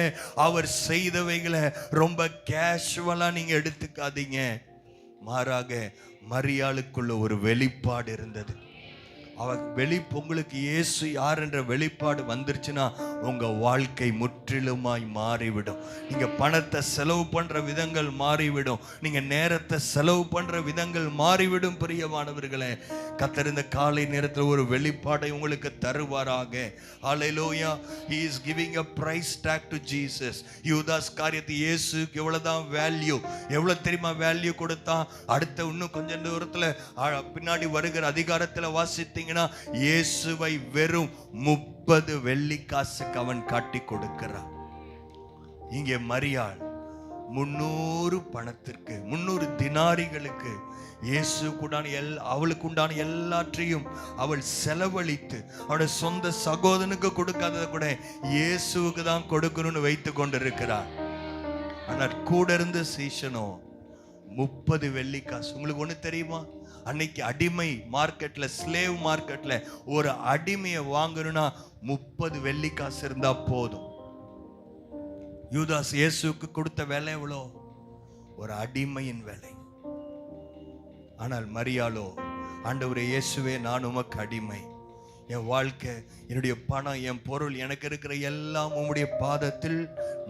அவர் செய்தவைகளை ரொம்ப கேஷுவலா நீங்க எடுத்துக்காதீங்க. மாறாக மரியாளுக்குள்ள ஒரு வெளிப்பாடு இருந்தது. உங்களுக்கு இயேசு யார் என்ற வெளிப்பாடு வந்துருச்சுன்னா உங்க வாழ்க்கை முற்றிலுமாய் மாறிவிடும். நீங்க பணத்தை செலவு பண்ற விதங்கள் மாறிவிடும், நீங்க நேரத்தை செலவு பண்ற விதங்கள் மாறிவிடும். பிரியமானவர்களே, கர்த்தர் இந்த காலை நேரத்தில் ஒரு வெளிப்பாடை உங்களுக்கு தருவாராக. ஹல்லேலூயா. He is giving a price tag to Jesus. யூதாஸ் காரியத்தை இயேசுக்கு எவ்வளவுதான் வேல்யூ, எவ்வளவு தெரியுமா வேல்யூ கொடுத்தா? அடுத்த இன்னும் கொஞ்ச தூரத்துல பின்னாடி வருகிற அதிகாரத்துல வாசித்தீங்கன்னா இயேசுவை வெறும் 30 வெள்ளிக்காசுக்கு அவன் காட்டி கொடுக்கிறான். இங்கே மரியாள் 300 பணத்திற்கு, 300 தினாரிகளுக்கு இயேசு அவளுக்கு உண்டான எல்லாற்றையும் அவள் செலவழித்து அவளுடைய சொந்த சகோதரனுக்கு கொடுக்காததை கூட இயேசுவுக்கு தான் கொடுக்கணும்னு வைத்து கொண்டிருக்கிறார். ஆனால் கூட இருந்த சீஷனோ 30 வெள்ளிக்காசு. உங்களுக்கு ஒண்ணு தெரியுமா? அன்னைக்கு அடிமை மார்க்கெட்ல, ஸ்லேவ் மார்க்கெட்ல ஒரு அடிமையை வாங்கணும்னா 30 வெள்ளிக்காசு இருந்தா போதும். யூதாஸ் இயேசுக்கு கொடுத்த விலை எவ்வளோ? ஒரு அடிமையின் விலை. ஆனால் மரியாளோ, ஆண்டவரே இயேசுவே, நான் உமக்கு அடிமை, என் வாழ்க்கை, என்னுடைய பணம், என் பொருள், எனக்கு இருக்கிற எல்லாம் உம்முடைய பாதத்தில்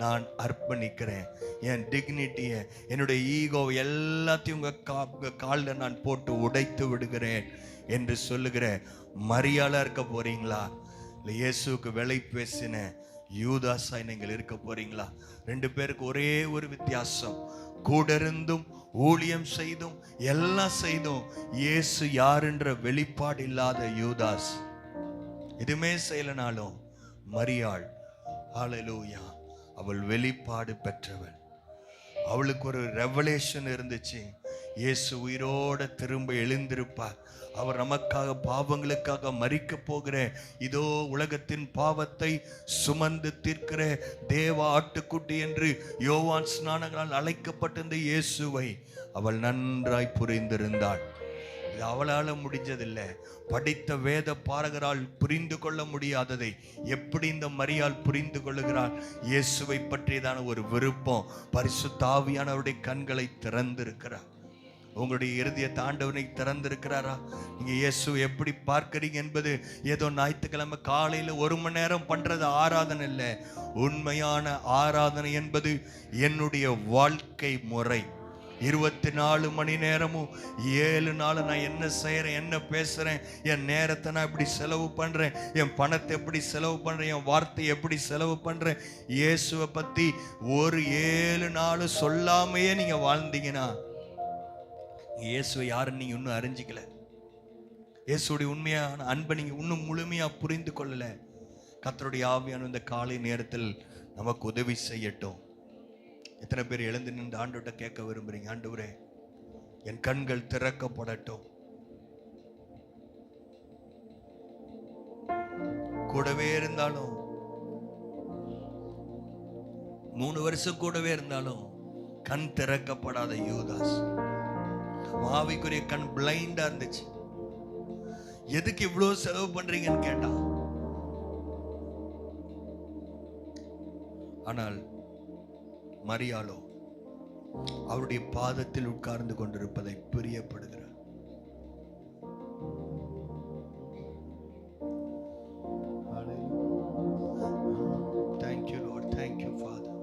நான் அர்ப்பணிக்கிறேன். என் டிக்னிட்டியை, என்னுடைய ஈகோ எல்லாத்தையும் உங்க காலில் நான் போட்டு உடைத்து விடுகிறேன் என்று சொல்லுகிற மரியாளா இருக்க போறீங்களா? இல்லை இயேசுக்கு விலை பேசின யூதாஸாய் நீங்கள் இருக்க போறீங்களா? ரெண்டு பேருக்கு ஒரே ஒரு வித்தியாசம், கூட இருந்தும் ஊழியம் செய்தும் எல்லாம் செய்தும் இயேசு யாருன்ற வெளிப்பாடு இல்லாத யூதாஸ், எதுவுமே செய்யலனாலும் மரியாள், ஹல்லேலூயா, அவள் வெளிப்பாடு பெற்றவள். அவளுக்கு ஒரு ரெவலேஷன் இருந்துச்சு. இயேசு உயிரோட திரும்ப எழுந்திருப்பார், அவர் நமக்காக பாவங்களுக்காக மரிக்க போகிற, இதோ உலகத்தின் பாவத்தை சுமந்து தீர்க்கிற தேவ ஆட்டுக்குட்டி என்று யோவான் ஸ்நானங்களால் அழைக்கப்பட்டிருந்த இயேசுவை அவள் நன்றாய் புரிந்திருந்தாள். இது அவளால முடிஞ்சதில்லை. படித்த வேத பாரகரால் புரிந்து கொள்ள முடியாததை எப்படி இந்த மரியாள் புரிந்து கொள்ளுகிறாள்? இயேசுவை பற்றியதான ஒரு விருப்பம் பரிசுத்த ஆவியானவருடைய கண்களை திறந்திருக்கிறார். உங்களுடைய இருதயத்தை ஆண்டவனை திறந்திருக்கிறாரா? நீங்க இயேசுவை எப்படி பார்க்கிறீங்க என்பது ஏதோ ஞாயிற்றுக்கிழமை காலையில 1 மணி நேரம் பண்றது ஆராதனை இல்லை. உண்மையான ஆராதனை என்பது என்னுடைய வாழ்க்கை முறை. 24 மணி நேரமும் 7 நாள் நான் என்ன செய்யறேன், என்ன பேசுறேன், என் நேரத்தை நான் எப்படி செலவு பண்றேன், என் பணத்தை எப்படி செலவு பண்றேன், என் வார்த்தையை எப்படி செலவு பண்றேன், இயேசுவை பத்தி ஒரு 7 நாள் சொல்லாமையே நீங்க வாழ்ந்தீங்கன்னா இயேசுவை யாருன்னு நீங்க இன்னும் அறிஞ்சிக்கல. இயேசுடைய உண்மையான அன்பை நீங்க இன்னும் முழுமையா புரிந்து கொள்ளல. கர்த்தருடைய ஆவியான இந்த காலை நேரத்தில் நமக்கு உதவி செய்யட்டும். எத்தனை பேர் எழுந்து நின்று ஆண்டவர்கிட்ட கேட்க விரும்புறீங்க? ஆண்டவரே, என் கண்கள் திறக்கப்படட்டும். கூடவே இருந்தாலும் 3 வருஷம் கூடவே இருந்தாலும் கண் திறக்கப்படாத யூதாஸ், ஆவிக்குரிய கண் பிளைண்டா இருந்துச்சு. எதுக்கு இவ்வளவு செலவு பண்றீங்கன்னு கேட்டான். ஆனால் மரியாளோ அவருடைய பாதத்தில் உட்கார்ந்து கொண்டிருப்பதை பிரியப்படுகிறார். Thank you Lord, thank you Father.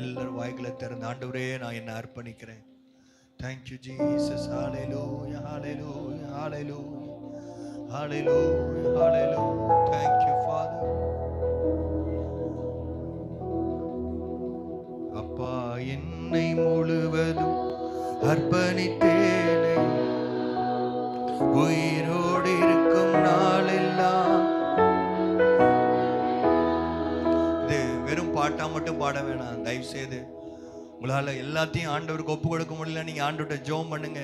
எல்லாரும் வாய்களை திறந்து, ஆண்டவரே நான் என்னை அர்ப்பணிக்கிறேன். Thank you Jesus, hallelujah, hallelujah, hallelujah, hallelujah, hallelujah. Thank you Father. அப்பா, என்னை முழுவதும் அர்ப்பணித்தேனே, உயிரோடு இருக்கும் நாளெல்லாம். இது வெறும் பாட்டா மட்டும் பாட வேணாம். தயவு செய்து உங்களால எல்லாத்தையும் ஆண்டவருக்கு ஒப்பு கொடுக்க முடியல, நீங்க ஆண்டவர்கிட்ட ஜெபம் பண்ணுங்க.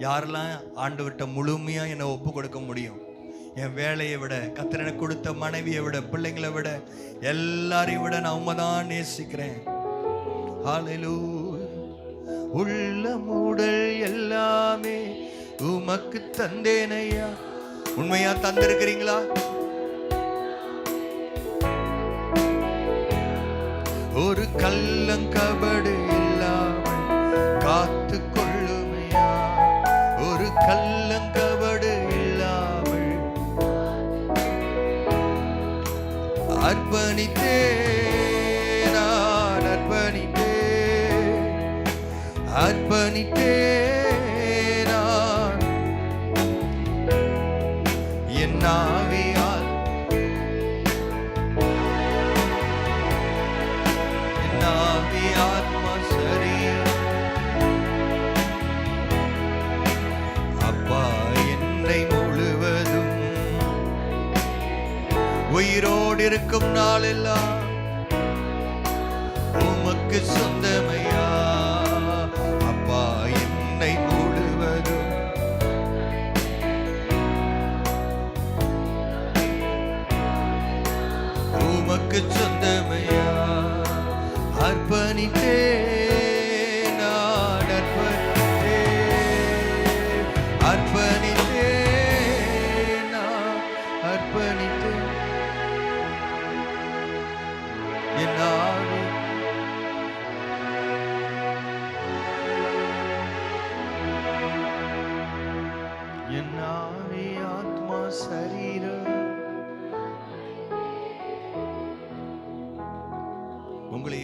யாரெல்லாம் ஆண்டவர்கிட்ட முழுமையா என்னை ஒப்பு கொடுக்க முடியும்? என் வேலையை விட, கர்த்தர் எனக்கு கொடுத்த மனைவியை விட, பிள்ளைங்களை விட, எல்லாரையும் விட நான் உம்மைதான் நேசிக்கிறேன். ஹல்லேலூயா. உள்ளமுடல் எல்லாமே உமக்கு தந்தேனையா. உண்மையா தந்திருக்கிறீங்களா? ஒரு கள்ளங்கபடு இல்லாமல் காத்து கொள்ளுமையா. ஒரு கள்ளங்கபடு இல்லாமல் அர்ப்பணித்தேன், நான் அர்ப்பணித்தேன் நான் என் ஆவியால், என் ஆவி ஆத்மா சரீரம். அப்பா, என்னை முழுவதும் உயிரோடு இருக்கும் நாளெல்லாம் உமக்கு சொந்தமையா. அப்பா, என்னை முழுவதும் உமக்கு சொந்தமையா. அர்ப்பணித்தேன், நான் அர்ப்பணித்தேன், அர்ப்பணித்தேன், நான் அர்ப்பணித்தேன். என் ஆவி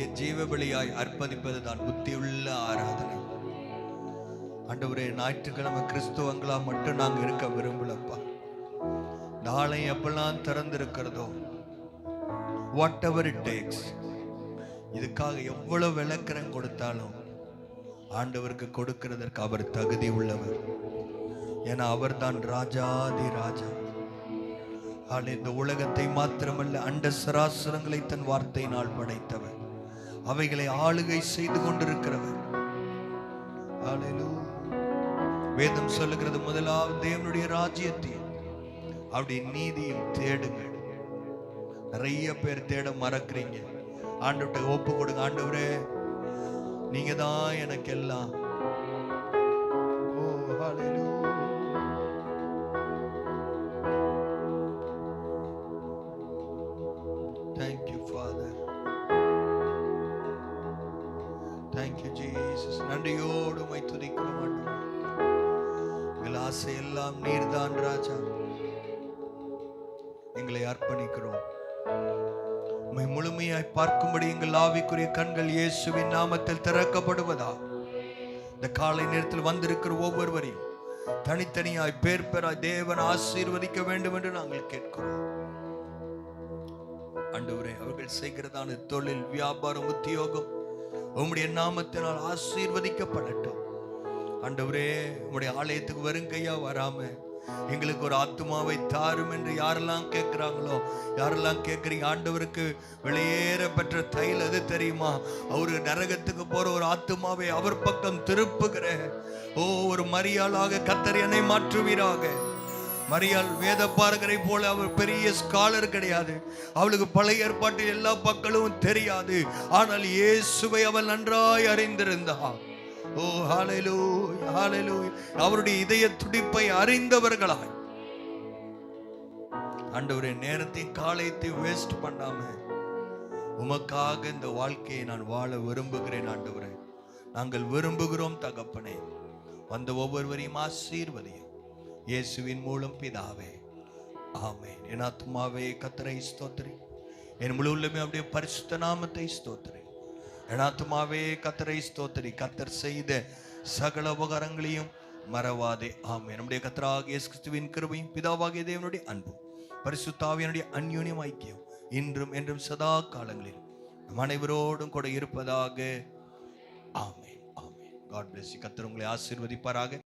நம்முடைய ஜீவ பலியாய் அர்ப்பணிப்பது தான் புத்தியுள்ள ஆராதனை. ஆண்டவரே, ஞாயிற்றுக்கிழமை கிறிஸ்துவங்களா மட்டும் நாங்க இருக்க விரும்பலப்பா. நாளை எப்பெல்லாம் திறந்திருக்கிறதோ, வாட் எவர் இட் டேக்ஸ், இதுக்காக எவ்வளவு விளக்கரம் கொடுத்தாலும் ஆண்டவருக்கு கொடுக்கிறதற்கு அவர் தகுதி உள்ளவர். ஏன்னா அவர் தான் ராஜாதி ராஜா. இந்த உலகத்தை மாத்திரமல்ல, அண்ட சராசரங்களை தன் வார்த்தையினால் படைத்தவர், அவைகளை ஆளுகை செய்து கொண்டிருக்கிறவர். வேதம் சொல்லுகிறது, முதலாவது தேவனுடைய ராஜ்யத்தை அப்படி நீதியும் தேடுங்கள். நிறைய பேர் தேட மறக்கிறீங்க. ஆண்டவர்கிட்ட ஒப்பு கொடுங்க. ஆண்டவரே, நீங்க தான் எனக்கு எல்லாம். Thank you, Father. Thank you, Jesus. நன்றியோடு உம்மை துதிக்கிறோம் ஆண்டவரே. எங்கள் ஆசை எல்லாம் நீர்தான் ராஜா. எங்களை அர்ப்பணிக்கிறோம். உம்மை முழுமையாய் பார்க்கும்படி எங்கள் ஆவிக்குரிய கண்கள் இயேசுவின் நாமத்தில் திறக்கப்படுவதா. இந்த காலை நேரத்தில் வந்திருக்கிற ஒவ்வொருவரையும் தனித்தனியாய் பேர் பெறாய் தேவன் ஆசீர்வதிக்க வேண்டும் என்று நாங்கள் கேட்கிறோம். ஆண்டவரே, அவர்கள் செய்கிறதான தொழில், வியாபாரம், உத்தியோகம் உம்முடைய நாமத்தினால் ஆசீர்வதிக்கப்படட்டும். ஆண்டவரே, உம்முடைய ஆலயத்துக்கு வருங்கையா வராம எங்களுக்கு ஒரு ஆத்துமாவை தாரும் என்று யாரெல்லாம் கேட்கிறாங்களோ, யாரெல்லாம் கேட்குறீங்க, ஆண்டவருக்கு வெளியேற பெற்ற தைல் எது தெரியுமா? அவரு நரகத்துக்கு போற ஒரு ஆத்துமாவை அவர் பக்கம் திருப்புகிற ஒரு மரியாளாக கர்த்தர் என்னை மாற்றுவீராக. மரியாள் வேத பாரகரை போல அவர் பெரிய ஸ்காலர் கிடையாது. அவளுக்கு பழைய ஏற்பாட்டில் எல்லா பக்களும் தெரியாது. ஆனால் இயேசுவை அவள் நன்றாய் அறிந்திருந்தாள். ஓ ஹல்லேலூயா, ஹல்லேலூயா. அவருடைய இதய துடிப்பை அறிந்தவர்களாய் ஆண்டவரே, நேரத்தையும் காலையத்தையும் வேஸ்ட் பண்ணாம உமக்காக இந்த வாழ்க்கையை நான் வாழ விரும்புகிறேன். ஆண்டவரே, நாங்கள் விரும்புகிறோம் தகப்பனே. வந்த ஒவ்வொருவரையும் ஆசீர்வதியும் இயேசுவின் மூலம் பிதாவே, ஆமென். என் ஆத்துமாவே கர்த்தரை ஸ்தோத்திரி, என் முழு உள்ளமே அவருடைய பரிசுத்த நாமத்தை ஸ்தோத்திரி. என் ஆத்துமாவே கர்த்தரை ஸ்தோத்திரி, கர்த்தர் செய்த சகல உபகாரங்களையும் மறவாதே. ஆமென். நம்முடைய கர்த்தராகிய இயேசு கிறிஸ்துவின் கிருபையும் பிதாவாகிய தேவனுடைய அன்பும் பரிசுத்த ஆவியானுடைய அன்யோன்யம் ஐக்கியம் இன்றும் என்றும் சதா காலங்களில் நம் அனைவரோடும் கூட இருப்பதாக. ஆமென், ஆமென். God bless you. கர்த்தர் உங்களை ஆசீர்வதிப்பாராக.